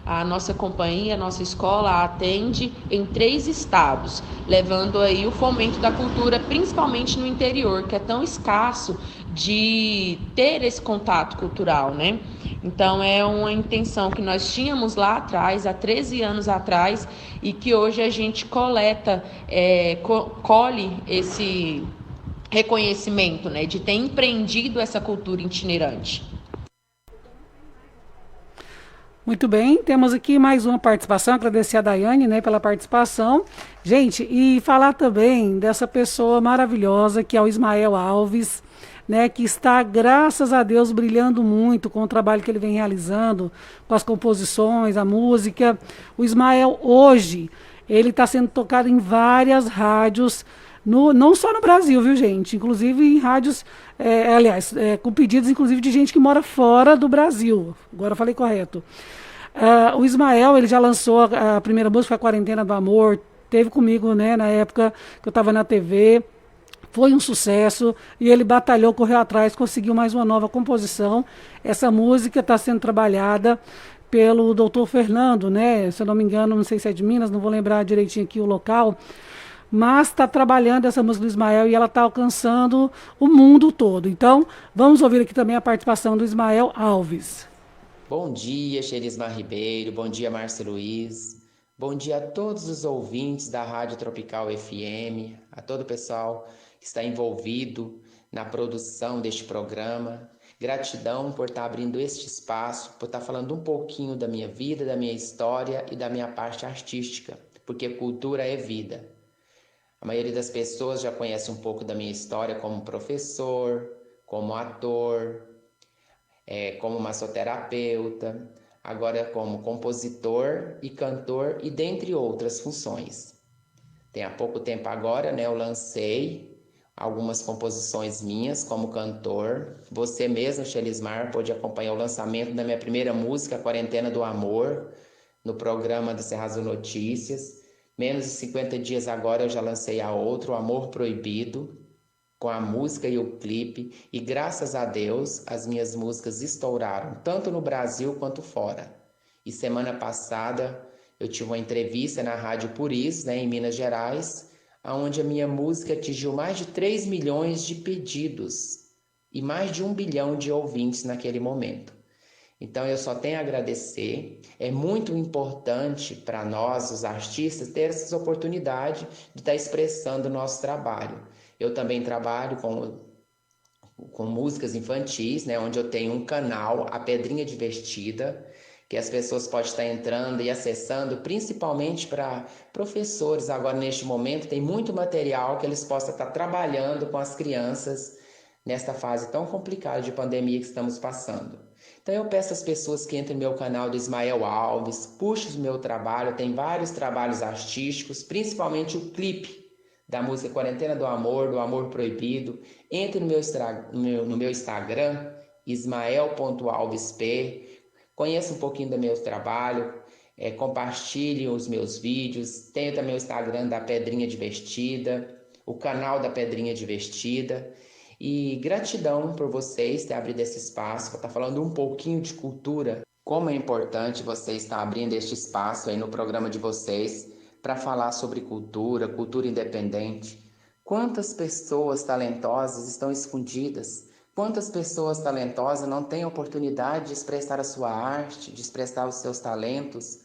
a nossa companhia, a nossa escola atende em 3 estados, levando aí o fomento da cultura, principalmente no interior, que é tão escasso de ter esse contato cultural, Então, é uma intenção que nós tínhamos lá atrás, há 13 anos atrás, e que hoje a gente colhe esse reconhecimento, de ter empreendido essa cultura itinerante. Muito bem, temos aqui mais uma participação, agradecer a Daiane, pela participação. Gente, e falar também dessa pessoa maravilhosa que é o Ismael Alves, que está, graças a Deus, brilhando muito com o trabalho que ele vem realizando, com as composições, a música. O Ismael, hoje, ele está sendo tocado em várias rádios, não só no Brasil, viu, gente? Inclusive em rádios, com pedidos, inclusive, de gente que mora fora do Brasil. Agora eu falei correto. O Ismael, ele já lançou a primeira música, a Quarentena do Amor, teve comigo, na época que eu estava na TV. Foi um sucesso e ele batalhou, correu atrás, conseguiu mais uma nova composição. Essa música está sendo trabalhada pelo Dr. Fernando, se eu não me engano, não sei se é de Minas, não vou lembrar direitinho aqui o local, mas está trabalhando essa música do Ismael e ela está alcançando o mundo todo. Então, vamos ouvir aqui também a participação do Ismael Alves. Bom dia, Xelismar Ribeiro, bom dia, Márcio Luiz, bom dia a todos os ouvintes da Rádio Tropical FM, a todo o pessoal que está envolvido na produção deste programa. Gratidão por estar abrindo este espaço, por estar falando um pouquinho da minha vida, da minha história e da minha parte artística, porque cultura é vida. A maioria das pessoas já conhece um pouco da minha história como professor, como ator, como massoterapeuta, agora como compositor e cantor e dentre outras funções. Tem há pouco tempo agora, eu lancei algumas composições minhas como cantor. Você mesmo, Xelismar, pôde acompanhar o lançamento da minha primeira música, Quarentena do Amor, no programa do Serrazo Notícias. Menos de 50 dias agora eu já lancei a outra, O Amor Proibido, com a música e o clipe. E graças a Deus, as minhas músicas estouraram, tanto no Brasil quanto fora. E semana passada eu tive uma entrevista na Rádio Por Isso, em Minas Gerais, onde a minha música atingiu mais de 3 milhões de pedidos e mais de 1 bilhão de ouvintes naquele momento. Então eu só tenho a agradecer. É muito importante para nós, os artistas, ter essa oportunidade de estar expressando o nosso trabalho. Eu também trabalho com músicas infantis, onde eu tenho um canal, A Pedrinha Divertida, que as pessoas podem estar entrando e acessando, principalmente para professores. Agora, neste momento, tem muito material que eles possam estar trabalhando com as crianças nesta fase tão complicada de pandemia que estamos passando. Então, eu peço às pessoas que entrem no meu canal do Ismael Alves, puxem o meu trabalho, tem vários trabalhos artísticos, principalmente o clipe da música Quarentena do Amor, do Amor Proibido. Entre no meu Instagram, ismael.alvesp. Conheça um pouquinho do meu trabalho, compartilhe os meus vídeos. Tenho também o Instagram da Pedrinha Divertida, o canal da Pedrinha Divertida. E gratidão por vocês ter abrido esse espaço, para estar falando um pouquinho de cultura. Como é importante vocês estar abrindo este espaço aí no programa de vocês para falar sobre cultura, cultura independente. Quantas pessoas talentosas estão escondidas? Quantas pessoas talentosas não têm oportunidade de expressar a sua arte, de expressar os seus talentos?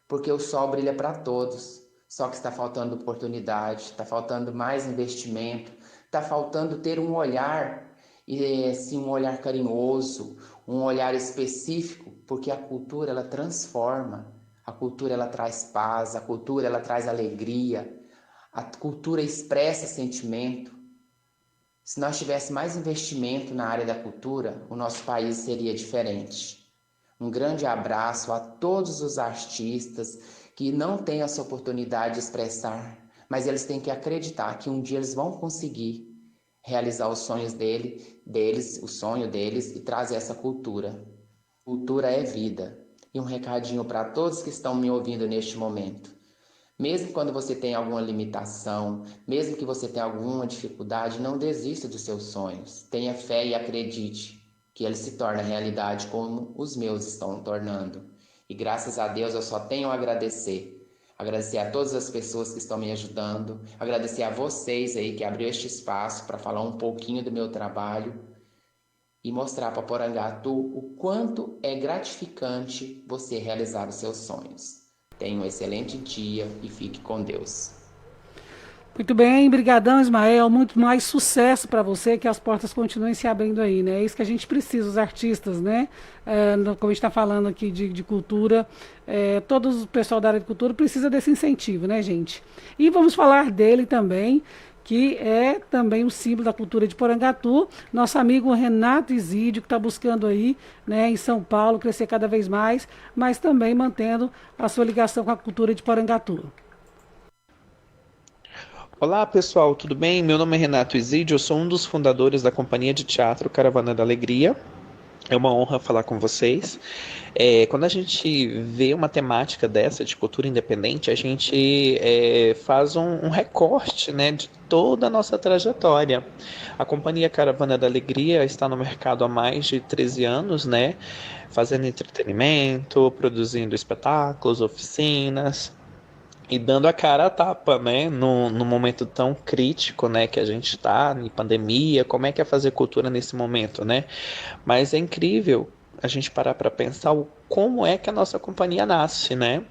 Porque o sol brilha para todos, só que está faltando oportunidade, está faltando mais investimento, está faltando ter um olhar e sim um olhar carinhoso, um olhar específico, porque a cultura ela transforma, a cultura ela traz paz, a cultura ela traz alegria, a cultura expressa sentimento. Se nós tivéssemos mais investimento na área da cultura, o nosso país seria diferente. Um grande abraço a todos os artistas que não têm essa oportunidade de expressar, mas eles têm que acreditar que um dia eles vão conseguir realizar os sonhos deles, o sonho deles e trazer essa cultura. Cultura é vida. E um recadinho para todos que estão me ouvindo neste momento. Mesmo quando você tem alguma limitação, mesmo que você tenha alguma dificuldade, não desista dos seus sonhos. Tenha fé e acredite que eles se tornam realidade como os meus estão tornando. E graças a Deus eu só tenho a agradecer. Agradecer a todas as pessoas que estão me ajudando, agradecer a vocês aí que abriu este espaço para falar um pouquinho do meu trabalho e mostrar para Porangatu o quanto é gratificante você realizar os seus sonhos. Tenha um excelente dia e fique com Deus. Muito bem, brigadão, Ismael, muito mais sucesso para você, que as portas continuem se abrindo aí, né? É isso que a gente precisa, os artistas, né? Como a gente está falando aqui de cultura, todo o pessoal da área de cultura precisa desse incentivo, né, gente? E vamos falar dele também, que é também um símbolo da cultura de Porangatu, nosso amigo Renato Isídio, que está buscando aí, né, em São Paulo, crescer cada vez mais, mas também mantendo a sua ligação com a cultura de Porangatu. Olá pessoal, tudo bem? Meu nome é Renato Isídio, eu sou um dos fundadores da companhia de teatro Caravana da Alegria. É uma honra falar com vocês. Quando a gente vê uma temática dessa de cultura independente, a gente faz um recorte, né, de toda a nossa trajetória. A companhia Caravana da Alegria está no mercado há mais de 13 anos, né, fazendo entretenimento, produzindo espetáculos, oficinas e dando a cara a tapa, né, no momento tão crítico, né, que a gente está, em pandemia. Como é que é fazer cultura nesse momento, né? Mas é incrível a gente parar para pensar como é que a nossa companhia nasce, né?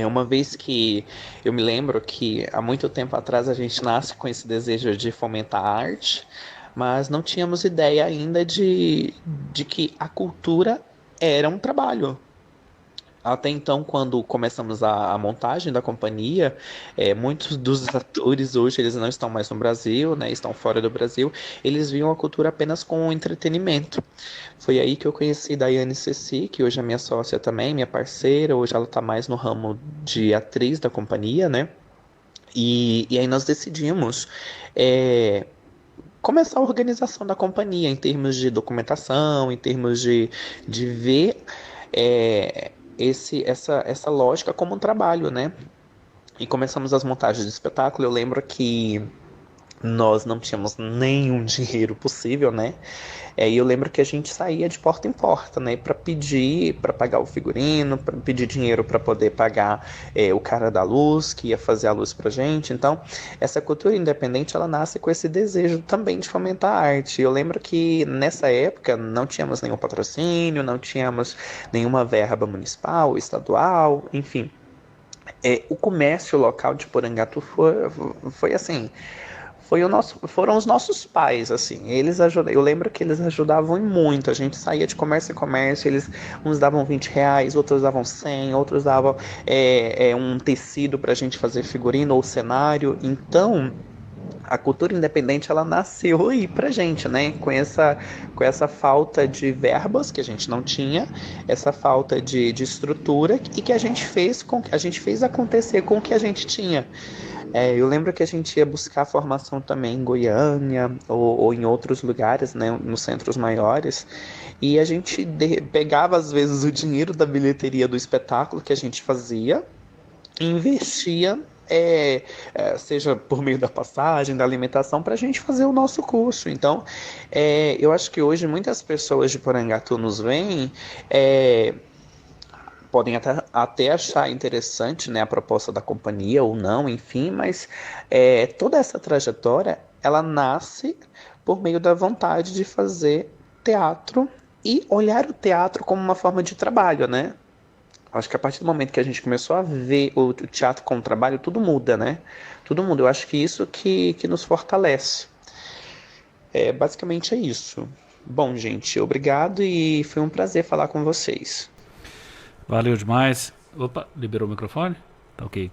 Uma vez que eu me lembro que há muito tempo atrás a gente nasce com esse desejo de fomentar a arte, mas não tínhamos ideia ainda de que a cultura era um trabalho. Até então, quando começamos a montagem da companhia, muitos dos atores hoje eles não estão mais no Brasil, né, estão fora do Brasil, eles viam a cultura apenas como entretenimento. Foi aí que eu conheci Daiane Ceci, que hoje é minha sócia também, minha parceira, hoje ela está mais no ramo de atriz da companhia, né? E aí nós decidimos começar a organização da companhia em termos de documentação, em termos de ver essa lógica como um trabalho, né? E começamos as montagens de espetáculo. Eu lembro que nós não tínhamos nenhum dinheiro possível, né? E eu lembro que a gente saía de porta em porta, né? Para pedir, para pagar o figurino, para pedir dinheiro para poder pagar o cara da luz, que ia fazer a luz pra gente. Então, essa cultura independente, ela nasce com esse desejo também de fomentar a arte. Eu lembro que nessa época não tínhamos nenhum patrocínio, não tínhamos nenhuma verba municipal, estadual, enfim. O comércio local de Porangatu foi assim... Foram os nossos pais, assim, eles ajudavam, eu lembro que eles ajudavam muito, a gente saía de comércio em comércio, uns davam R$20, outros davam 100, outros davam um tecido pra gente fazer figurino ou cenário. Então, a cultura independente, ela nasceu aí pra gente, né, com essa falta de verbas que a gente não tinha, essa falta de estrutura, e que a gente fez acontecer com o que a gente tinha. Eu lembro que a gente ia buscar formação também em Goiânia ou em outros lugares, né, nos centros maiores, e a gente pegava às vezes o dinheiro da bilheteria do espetáculo que a gente fazia e investia, seja por meio da passagem, da alimentação, para a gente fazer o nosso curso. Então, eu acho que hoje muitas pessoas de Porangatu nos veem, podem até achar interessante, né, a proposta da companhia ou não, enfim, mas toda essa trajetória, ela nasce por meio da vontade de fazer teatro e olhar o teatro como uma forma de trabalho, né? Acho que a partir do momento que a gente começou a ver o teatro como trabalho, tudo muda, né? Tudo muda. Eu acho que isso que nos fortalece. Basicamente é isso. Bom, gente, obrigado e foi um prazer falar com vocês. Valeu demais. Opa, liberou o microfone? Tá ok.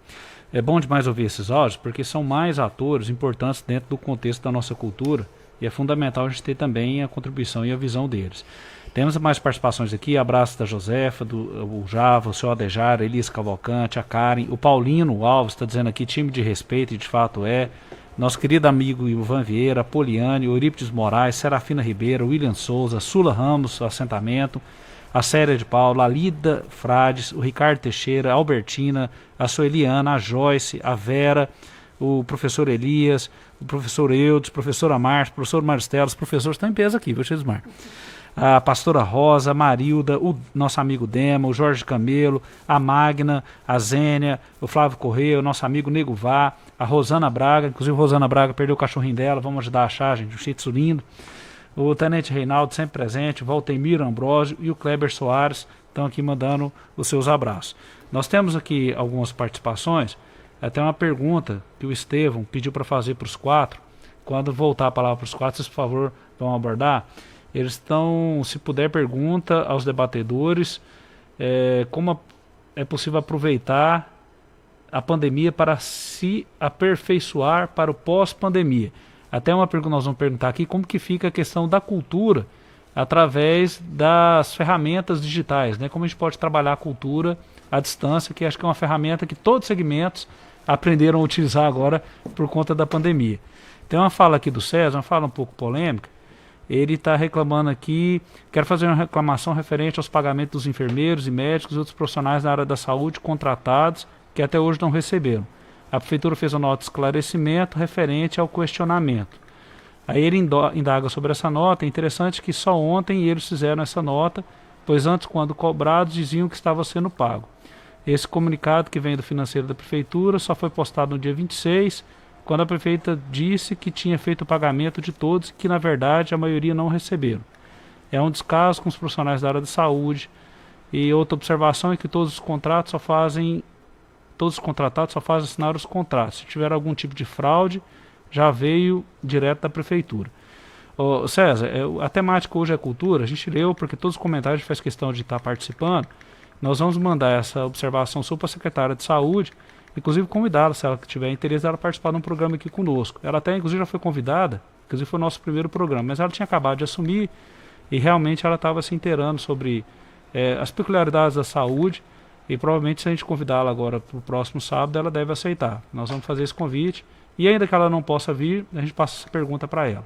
É bom demais ouvir esses áudios porque são mais atores importantes dentro do contexto da nossa cultura e é fundamental a gente ter também a contribuição e a visão deles. Temos mais participações aqui, abraço da Josefa, o Java, o seu Adejar, Elis Cavalcante, a Karen, o Paulino Alves está dizendo aqui, time de respeito, e de fato é. Nosso querido amigo Ivan Vieira, Poliane, Eurípides Moraes, Serafina Ribeiro, William Souza, Sula Ramos, assentamento, a Célia de Paula, a Lida Frades, o Ricardo Teixeira, a Albertina, a Sueliana, a Joyce, a Vera, o professor Elias, o professor Eudes, professora Márcia, o professor Maristela, os professores estão em peso aqui, viu, Xismar? A pastora Rosa, a Marilda, o nosso amigo Dema, o Jorge Camelo, a Magna, a Zênia, o Flávio Correia, o nosso amigo Nego Vá, a Rosana Braga, inclusive a Rosana Braga perdeu o cachorrinho dela, vamos ajudar a achar, gente, um shih tzu lindo. O Tenente Reinaldo sempre presente, o Valtemiro Ambrosio e o Kleber Soares estão aqui mandando os seus abraços. Nós temos aqui algumas participações, até uma pergunta que o Estevão pediu para fazer para os quatro. Quando voltar a palavra para os quatro, vocês, por favor, vão abordar. Eles estão, se puder, pergunta aos debatedores como é possível aproveitar a pandemia para se aperfeiçoar para o pós-pandemia. Até uma pergunta nós vamos perguntar aqui, como que fica a questão da cultura através das ferramentas digitais, né? Como a gente pode trabalhar a cultura à distância, que acho que é uma ferramenta que todos os segmentos aprenderam a utilizar agora por conta da pandemia. Tem uma fala aqui do César, uma fala um pouco polêmica. Ele está reclamando aqui, quero fazer uma reclamação referente aos pagamentos dos enfermeiros e médicos e outros profissionais da área da saúde contratados que até hoje não receberam. A prefeitura fez uma nota de esclarecimento referente ao questionamento. Aí ele indaga sobre essa nota. É interessante que só ontem eles fizeram essa nota, pois antes, quando cobrados, diziam que estava sendo pago. Esse comunicado que vem do financeiro da prefeitura só foi postado no dia 26, quando a prefeita disse que tinha feito o pagamento de todos e que, na verdade, a maioria não receberam. É um descaso com os profissionais da área de saúde. E outra observação é que todos os contratados só fazem assinar os contratos. Se tiver algum tipo de fraude, já veio direto da prefeitura. César, a temática hoje é cultura, a gente leu porque todos os comentários faz questão de estar participando. Nós vamos mandar essa observação sua para a secretária de saúde, inclusive convidá-la, se ela tiver interesse, ela participar de um programa aqui conosco. Ela até, inclusive, já foi convidada, inclusive foi o nosso primeiro programa, mas ela tinha acabado de assumir e realmente ela estava se inteirando sobre as peculiaridades da saúde e provavelmente se a gente convidá-la agora para o próximo sábado, ela deve aceitar. Nós vamos fazer esse convite e ainda que ela não possa vir, a gente passa essa pergunta para ela.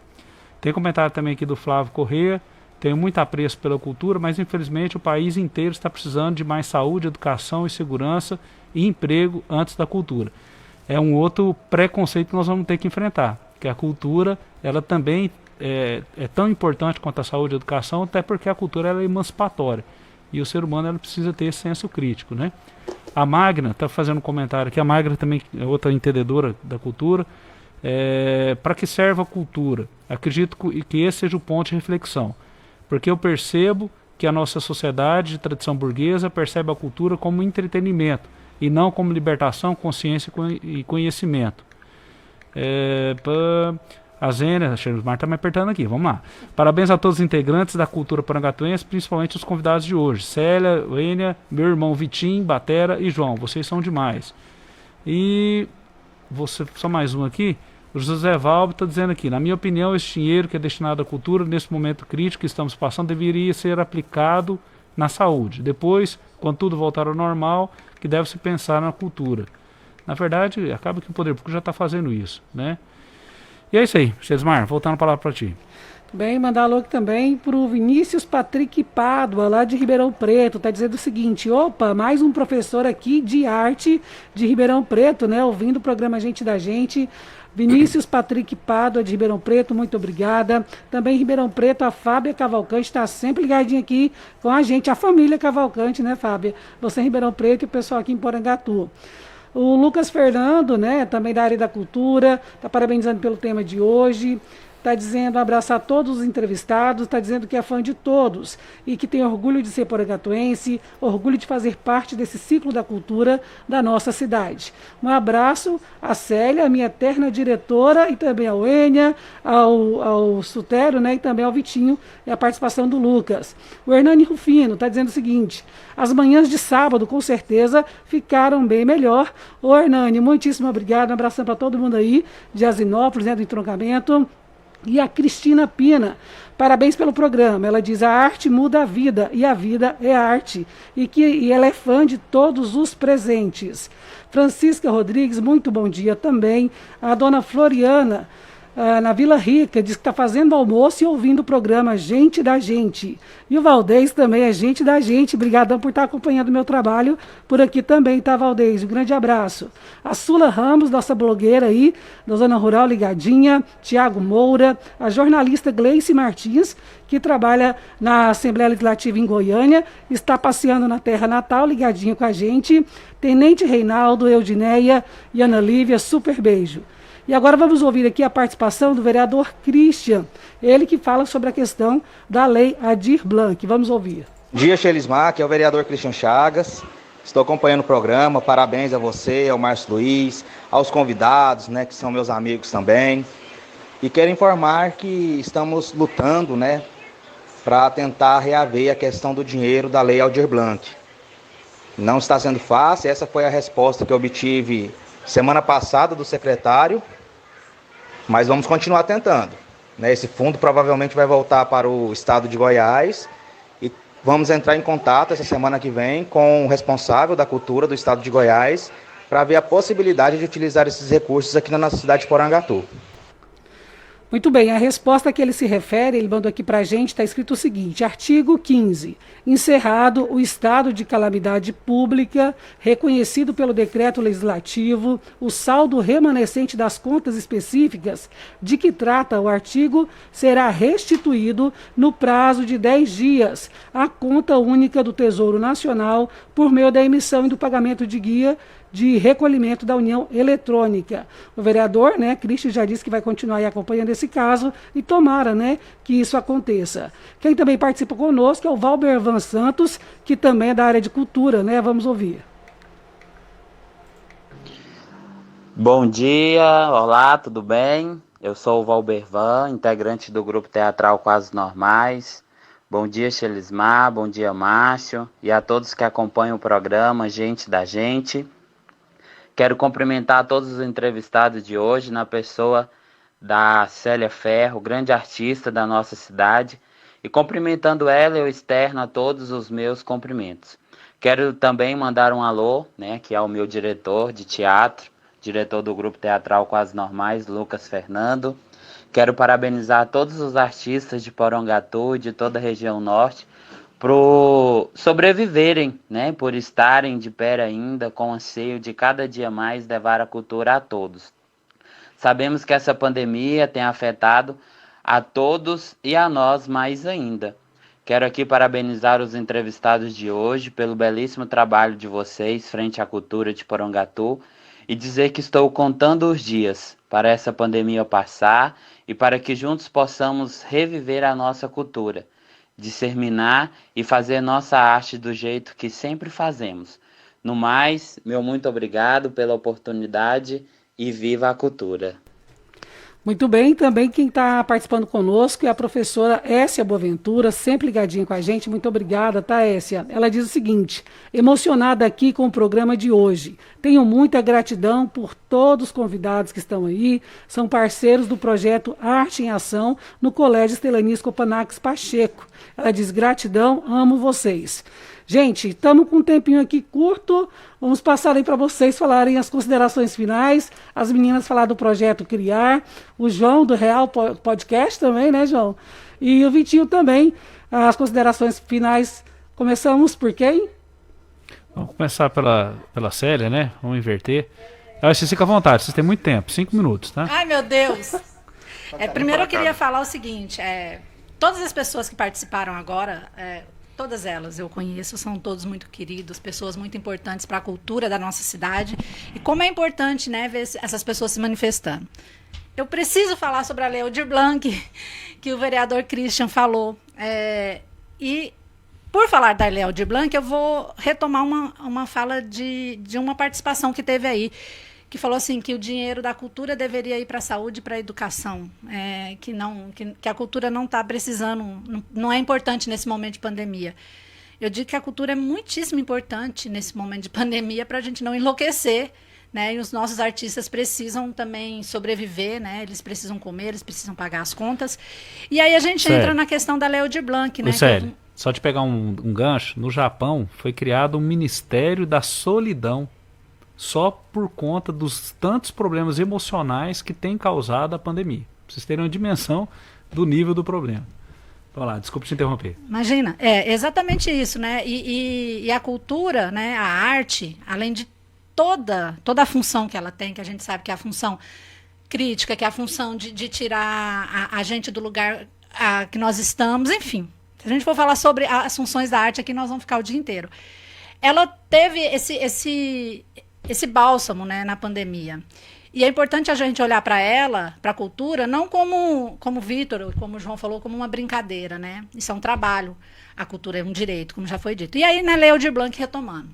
Tem comentário também aqui do Flávio Correia. Tenho muito apreço pela cultura, mas infelizmente o país inteiro está precisando de mais saúde, educação e segurança e emprego antes da cultura. É um outro preconceito que nós vamos ter que enfrentar, que a cultura ela também é tão importante quanto a saúde e a educação, até porque a cultura ela é emancipatória e o ser humano ela precisa ter esse senso crítico, né? A Magna está fazendo um comentário aqui, a Magna também é outra entendedora da cultura. Para que serve a cultura? Acredito que esse seja o ponto de reflexão. Porque eu percebo que a nossa sociedade de tradição burguesa percebe a cultura como entretenimento e não como libertação, consciência e conhecimento. A Zênia, a Xerismar está me apertando aqui, vamos lá. Parabéns a todos os integrantes da cultura porangatuense, principalmente os convidados de hoje. Célia, Wênia, meu irmão Vitinho, Batera e João, vocês são demais. E só mais um aqui. O José Valbo está dizendo aqui, na minha opinião, esse dinheiro que é destinado à cultura, nesse momento crítico que estamos passando, deveria ser aplicado na saúde. Depois, quando tudo voltar ao normal, que deve-se pensar na cultura. Na verdade, acaba que o poder público já está fazendo isso, né? E é isso aí, Xesmar, voltando a palavra para ti. Bem, mandar alô aqui também para o Vinícius Patrick Pádua, lá de Ribeirão Preto, está dizendo o seguinte, opa, mais um professor aqui de arte de Ribeirão Preto, né, ouvindo o programa Gente da Gente. Vinícius Patrick Pádua, de Ribeirão Preto, muito obrigada. Também em Ribeirão Preto, a Fábia Cavalcante está sempre ligadinha aqui com a gente, a família Cavalcante, né, Fábia? Você em Ribeirão Preto e o pessoal aqui em Porangatu. O Lucas Fernando, né, também da área da cultura, está parabenizando pelo tema de hoje. está dizendo abraçar todos os entrevistados, está dizendo que é fã de todos e que tem orgulho de ser porangatuense, orgulho de fazer parte desse ciclo da cultura da nossa cidade. Um abraço à Célia, a minha eterna diretora, e também ao Enia, ao Sutero, né, e também ao Vitinho, e a participação do Lucas. O Hernani Rufino está dizendo o seguinte: as manhãs de sábado, com certeza, ficaram bem melhor. Ô Hernani, muitíssimo obrigado, um abração para todo mundo aí, de Asinópolis, né, do entroncamento. E a Cristina Pina, parabéns pelo programa. Ela diz: a arte muda a vida e a vida é arte. E ela é fã de todos os presentes. Francisca Rodrigues, muito bom dia também. A dona Floriana, na Vila Rica, diz que está fazendo almoço e ouvindo o programa Gente da Gente. E o Valdez também é gente da gente. Obrigadão por estar acompanhando o meu trabalho por aqui também, tá, Valdez? Um grande abraço. A Sula Ramos, nossa blogueira aí, da Zona Rural ligadinha. Tiago Moura, a jornalista Gleice Martins, que trabalha na Assembleia Legislativa em Goiânia, está passeando na terra natal, ligadinha com a gente. Tenente Reinaldo, Eudineia e Ana Lívia, super beijo. E agora vamos ouvir aqui a participação do vereador Christian, ele que fala sobre a questão da lei Aldir Blanc. Vamos ouvir. Bom dia, Xelismar, aqui é o vereador Christian Chagas. Estou acompanhando o programa, parabéns a você, ao Márcio Luiz, aos convidados, né, que são meus amigos também. E quero informar que estamos lutando, né, para tentar reaver a questão do dinheiro da lei Aldir Blanc. Não está sendo fácil, essa foi a resposta que eu obtive semana passada do secretário, mas vamos continuar tentando, né? Esse fundo provavelmente vai voltar para o estado de Goiás e vamos entrar em contato essa semana que vem com o responsável da cultura do estado de Goiás para ver a possibilidade de utilizar esses recursos aqui na nossa cidade de Porangatu. Muito bem, a resposta que ele se refere, ele mandou aqui para a gente, está escrito o seguinte: artigo 15, encerrado o estado de calamidade pública, reconhecido pelo decreto legislativo, o saldo remanescente das contas específicas de que trata o artigo será restituído no prazo de 10 dias à conta única do Tesouro Nacional por meio da emissão e do pagamento de guia de recolhimento da União Eletrônica. O vereador, né, Cristian, já disse que vai continuar aí acompanhando esse caso e tomara, né, que isso aconteça. Quem também participa conosco é o Valbervan Santos, que também é da área de cultura, né? Vamos ouvir. Bom dia, olá, tudo bem? Eu sou o Valbervan, integrante do grupo teatral Quase Normais. Bom dia, Xelismar, bom dia, Márcio, e a todos que acompanham o programa Gente da Gente. Quero cumprimentar todos os entrevistados de hoje, na pessoa da Célia Ferro, grande artista da nossa cidade, e cumprimentando ela, eu externo a todos os meus cumprimentos. Quero também mandar um alô, né, que é o meu diretor de teatro, diretor do grupo teatral Quase Normais, Lucas Fernando. Quero parabenizar todos os artistas de Porangatu e de toda a região norte por sobreviverem, né, por estarem de pé ainda, com o anseio de cada dia mais levar a cultura a todos. Sabemos que essa pandemia tem afetado a todos e a nós mais ainda. Quero aqui parabenizar os entrevistados de hoje pelo belíssimo trabalho de vocês frente à cultura de Porangatu e dizer que estou contando os dias para essa pandemia passar e para que juntos possamos reviver a nossa cultura, disseminar e fazer nossa arte do jeito que sempre fazemos. No mais, meu muito obrigado pela oportunidade e viva a cultura. Muito bem, também quem está participando conosco é a professora Essia Boaventura, sempre ligadinha com a gente. Muito obrigada, tá, Essia? Ela diz o seguinte: emocionada aqui com o programa de hoje. Tenho muita gratidão por todos os convidados que estão aí, são parceiros do projeto Arte em Ação no Colégio Estelanias Copanax Pacheco. Ela diz: gratidão, amo vocês. Gente, estamos com um tempinho aqui curto, vamos passar aí para vocês falarem as considerações finais, as meninas falar do projeto Criar, o João do Real Podcast também, né, João? E o Vitinho também, as considerações finais. Começamos por quem? Vamos começar pela Célia, né? Vamos inverter. Vocês ficam à vontade, vocês têm muito tempo, 5 minutos, tá? Ai, meu Deus! Primeiro eu queria falar o seguinte, todas as pessoas que participaram agora... Todas elas eu conheço, são todos muito queridos, pessoas muito importantes para a cultura da nossa cidade. E como é importante, né, ver essas pessoas se manifestando. Eu preciso falar sobre a Lei Aldir Blanc, que o vereador Christian falou. E por falar da Lei Aldir Blanc, eu vou retomar uma fala de uma participação que teve aí, que falou assim que o dinheiro da cultura deveria ir para a saúde e para a educação, que a cultura não está precisando, não é importante nesse momento de pandemia. Eu digo que a cultura é muitíssimo importante nesse momento de pandemia para a gente não enlouquecer, né? E os nossos artistas precisam também sobreviver, né? Eles precisam comer, eles precisam pagar as contas. E aí a gente entra na questão da Lei Aldir Blanc, né? Sério, só te pegar um gancho, no Japão foi criado um Ministério da Solidão, só por conta dos tantos problemas emocionais que tem causado a pandemia. Pra vocês terem uma dimensão do nível do problema. Vamos lá, desculpa te interromper. Imagina, é exatamente isso, né? E a cultura, né? A arte, além de toda a função que ela tem, que a gente sabe que é a função crítica, que é a função de tirar a gente do lugar que nós estamos, enfim. Se a gente for falar sobre as funções da arte aqui, nós vamos ficar o dia inteiro. Ela teve esse bálsamo, né, na pandemia. E é importante a gente olhar para ela, para a cultura, não como o Vitor, como o João falou, como uma brincadeira, né? Isso é um trabalho. A cultura é um direito, como já foi dito. E aí, na Lei Aldir Blanc, retomando.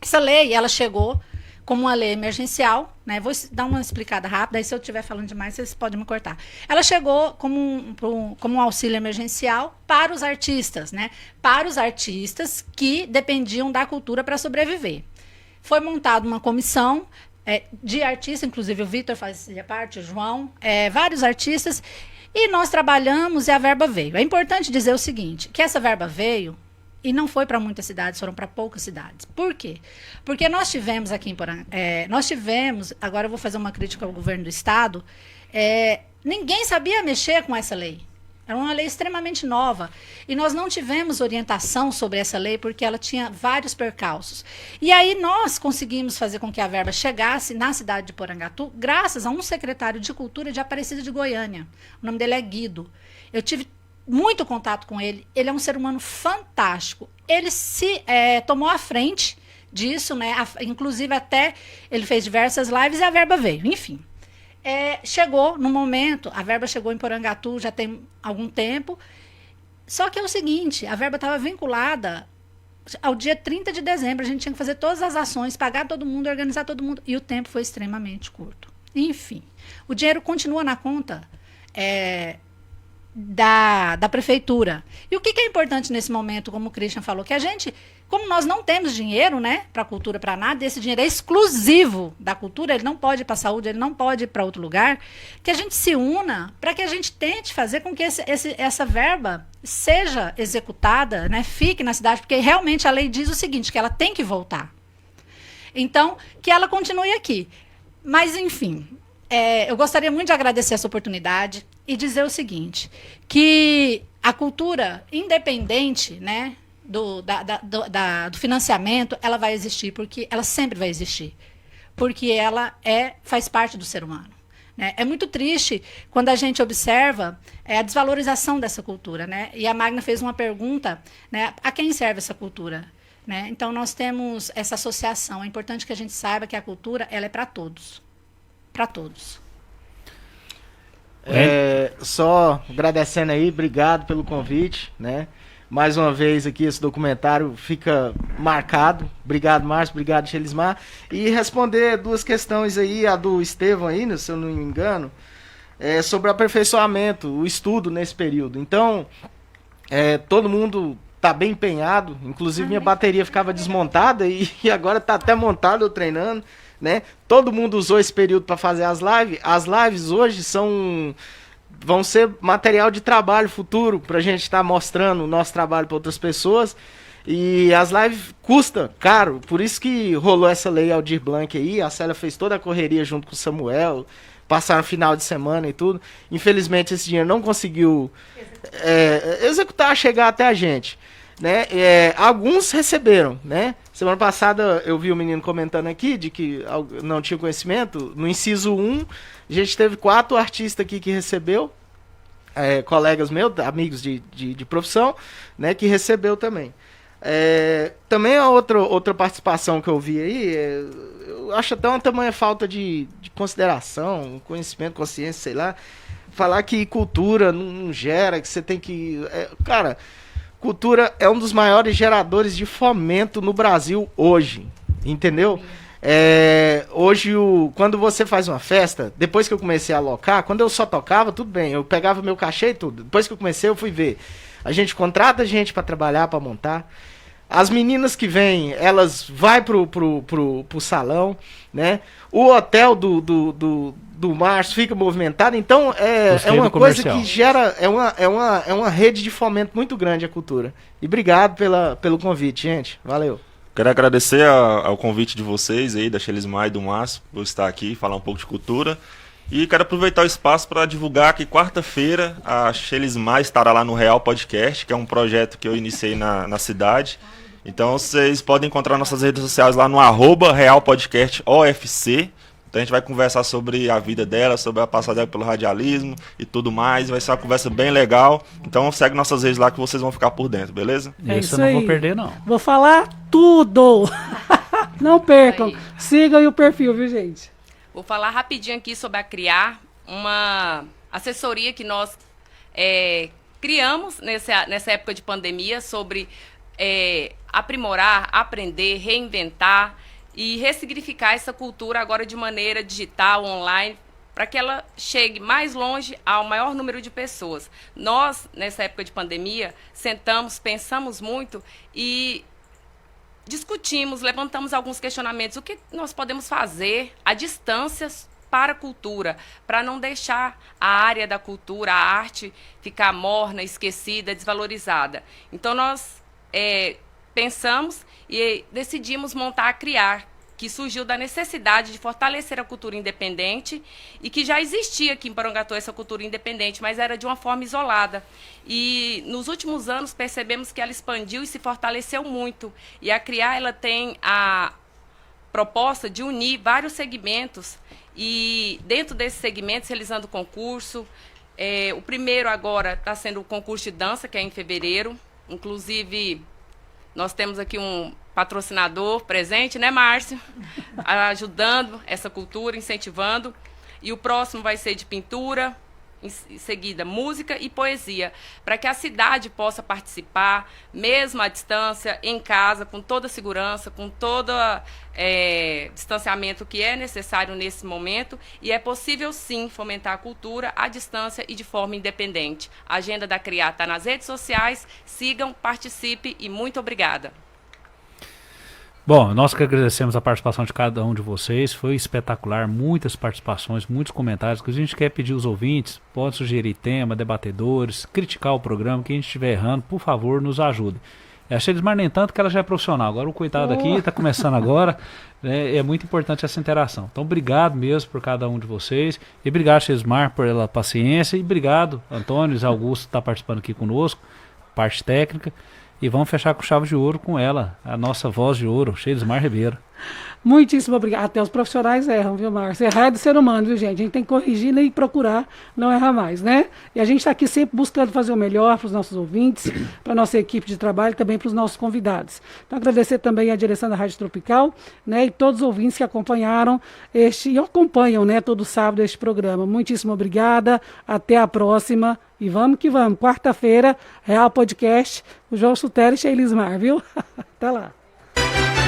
Essa lei, ela chegou como uma lei emergencial, né? Vou dar uma explicada rápida, aí se eu estiver falando demais, vocês podem me cortar. Ela chegou como um auxílio emergencial para os artistas, né? Para os artistas que dependiam da cultura para sobreviver. Foi montada uma comissão de artistas, inclusive o Vitor fazia parte, o João, vários artistas, e nós trabalhamos e a verba veio. É importante dizer o seguinte, que essa verba veio e não foi para muitas cidades, foram para poucas cidades. Por quê? Porque nós tivemos aqui em Porã, agora eu vou fazer uma crítica ao governo do estado, ninguém sabia mexer com essa lei. Era uma lei extremamente nova. E nós não tivemos orientação sobre essa lei porque ela tinha vários percalços. E aí nós conseguimos fazer com que a verba chegasse na cidade de Porangatu graças a um secretário de cultura de Aparecida de Goiânia. O nome dele é Guido. Eu tive muito contato com ele. Ele é um ser humano fantástico. Ele se tomou à frente disso, né? Inclusive até ele fez diversas lives e a verba veio. Enfim. Chegou no momento, a verba chegou em Porangatu já tem algum tempo, só que é o seguinte, a verba estava vinculada ao dia 30 de dezembro, a gente tinha que fazer todas as ações, pagar todo mundo, organizar todo mundo, e o tempo foi extremamente curto. Enfim, o dinheiro continua na conta da prefeitura. E o que é importante nesse momento, como o Christian falou, que a gente, como nós não temos dinheiro, né, para a cultura, para nada, esse dinheiro é exclusivo da cultura, ele não pode ir para a saúde, ele não pode ir para outro lugar, que a gente se una para que a gente tente fazer com que essa verba seja executada, né, fique na cidade, porque realmente a lei diz o seguinte, que ela tem que voltar. Então, que ela continue aqui. Mas, enfim, eu gostaria muito de agradecer essa oportunidade e dizer o seguinte, que a cultura, independente, né, do financiamento, ela vai existir, porque ela sempre vai existir, porque ela faz parte do ser humano. Né? É muito triste quando a gente observa a desvalorização dessa cultura. Né? E a Magna fez uma pergunta, né, a quem serve essa cultura? Né? Então, nós temos essa associação. É importante que a gente saiba que a cultura ela é para todos. Para todos. Só agradecendo aí, obrigado pelo convite, né? Mais uma vez aqui esse documentário fica marcado. Obrigado, Márcio, obrigado, Xelismar. E responder duas questões aí, a do Estevão aí, se eu não me engano, sobre o aperfeiçoamento, o estudo nesse período. Então, todo mundo tá bem empenhado, inclusive minha bateria ficava desmontada e agora tá até montada, eu treinando. Né? Todo mundo usou esse período para fazer as lives. As lives hoje vão ser material de trabalho futuro para a gente estar mostrando o nosso trabalho para outras pessoas. E as lives custam caro, por isso que rolou essa lei Aldir Blanc aí. A Célia fez toda a correria junto com o Samuel, passaram final de semana e tudo. Infelizmente esse dinheiro não conseguiu executar, chegar até a gente. Né? Alguns receberam, né? Semana passada eu vi o menino comentando aqui de que não tinha conhecimento. No inciso 1, a gente teve 4 artistas aqui que recebeu. colegas meus, amigos de profissão, né, que recebeu também. Também a outra participação que eu vi aí, eu acho até uma tamanha falta de consideração, conhecimento, consciência, sei lá, falar que cultura não gera, que você tem que... cara, cultura é um dos maiores geradores de fomento no Brasil hoje, entendeu? Hoje, quando você faz uma festa, depois que eu comecei a alocar, quando eu só tocava, tudo bem, eu pegava meu cachê e tudo. Depois que eu comecei, eu fui ver. A gente contrata gente para trabalhar, para montar. As meninas que vêm, elas vão pro salão, né? O hotel do Márcio fica movimentado. Então, é uma coisa que gera... É uma rede de fomento muito grande a cultura. E obrigado pelo convite, gente. Valeu. Quero agradecer ao convite de vocês aí, da Shelismar e do Márcio, por estar aqui e falar um pouco de cultura. E quero aproveitar o espaço para divulgar que quarta-feira a Shelismar estará lá no Real Podcast, que é um projeto que eu iniciei na cidade. Então vocês podem encontrar nossas redes sociais lá no @RealPodcastOFC. Então a gente vai conversar sobre a vida dela, sobre a passada dela pelo radialismo e tudo mais. Vai ser uma conversa bem legal. Então segue nossas redes lá que vocês vão ficar por dentro, beleza? Isso eu não vou perder, não. Vou falar tudo. Não percam. Sigam aí o perfil, viu, gente? Vou falar rapidinho aqui sobre a Criar, uma assessoria que nós criamos nessa época de pandemia sobre aprimorar, aprender, reinventar e ressignificar essa cultura agora de maneira digital, online, para que ela chegue mais longe ao maior número de pessoas. Nós, nessa época de pandemia, sentamos, pensamos muito e discutimos, levantamos alguns questionamentos. O que nós podemos fazer à distância para a cultura, para não deixar a área da cultura, a arte, ficar morna, esquecida, desvalorizada. Então, nós pensamos e decidimos montar a Criar, que surgiu da necessidade de fortalecer a cultura independente e que já existia aqui em Porangatu essa cultura independente, mas era de uma forma isolada. E nos últimos anos percebemos que ela expandiu e se fortaleceu muito. E a Criar, ela tem a proposta de unir vários segmentos e dentro desses segmentos realizando concurso. O primeiro agora está sendo o concurso de dança, que é em fevereiro. Inclusive, nós temos aqui um patrocinador presente, né, Márcio? Ajudando essa cultura, incentivando. E o próximo vai ser de pintura, em seguida música e poesia, para que a cidade possa participar, mesmo à distância, em casa, com toda a segurança, com todo distanciamento que é necessário nesse momento. E é possível, sim, fomentar a cultura à distância e de forma independente. A agenda da Criar está nas redes sociais. Sigam, participe e muito obrigada. Bom, nós que agradecemos a participação de cada um de vocês, foi espetacular, muitas participações, muitos comentários, que a gente quer pedir aos ouvintes, pode sugerir tema, debatedores, criticar o programa, quem estiver errando, por favor, nos ajude. A Shelismar nem tanto que ela já é profissional, agora o coitado aqui está começando agora, é muito importante essa interação. Então, obrigado mesmo por cada um de vocês, e obrigado, Shelismar, pela paciência, e obrigado, Antônio e Augusto, está participando aqui conosco, parte técnica. E vamos fechar com chave de ouro com ela, a nossa voz de ouro, Shelismar Ribeiro. Muitíssimo obrigado. Até os profissionais erram, viu, Márcio? Errar é do ser humano, viu, gente? A gente tem que corrigir e procurar não errar mais, né? E a gente está aqui sempre buscando fazer o melhor para os nossos ouvintes, para a nossa equipe de trabalho e também para os nossos convidados. Então, agradecer também a direção da Rádio Tropical, né? E todos os ouvintes que acompanharam e acompanham, né, todo sábado este programa. Muitíssimo obrigada. Até a próxima. E vamos que vamos. Quarta-feira, Real Podcast, o João Sutera e Shelismar, viu? Até lá.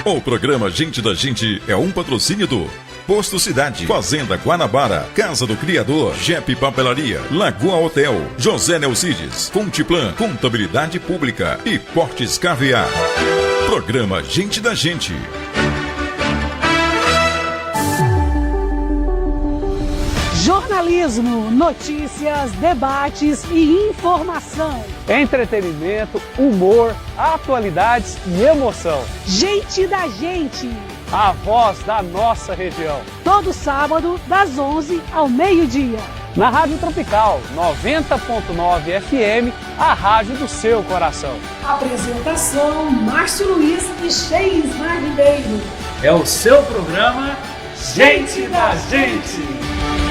O programa Gente da Gente é um patrocínio do Posto Cidade, Fazenda Guanabara, Casa do Criador, Jep Papelaria, Lagoa Hotel, José Neucides, Contiplan, Contabilidade Pública e Portes Caviar. Programa Gente da Gente. Jornalismo, notícias, debates e informação. Entretenimento, humor, atualidades e emoção. Gente da Gente. A voz da nossa região. Todo sábado, das 11 ao meio-dia. Na Rádio Tropical, 90.9 FM, a rádio do seu coração. Apresentação, Márcio Luiz e Shelismar Ribeiro. É o seu programa Gente da Gente.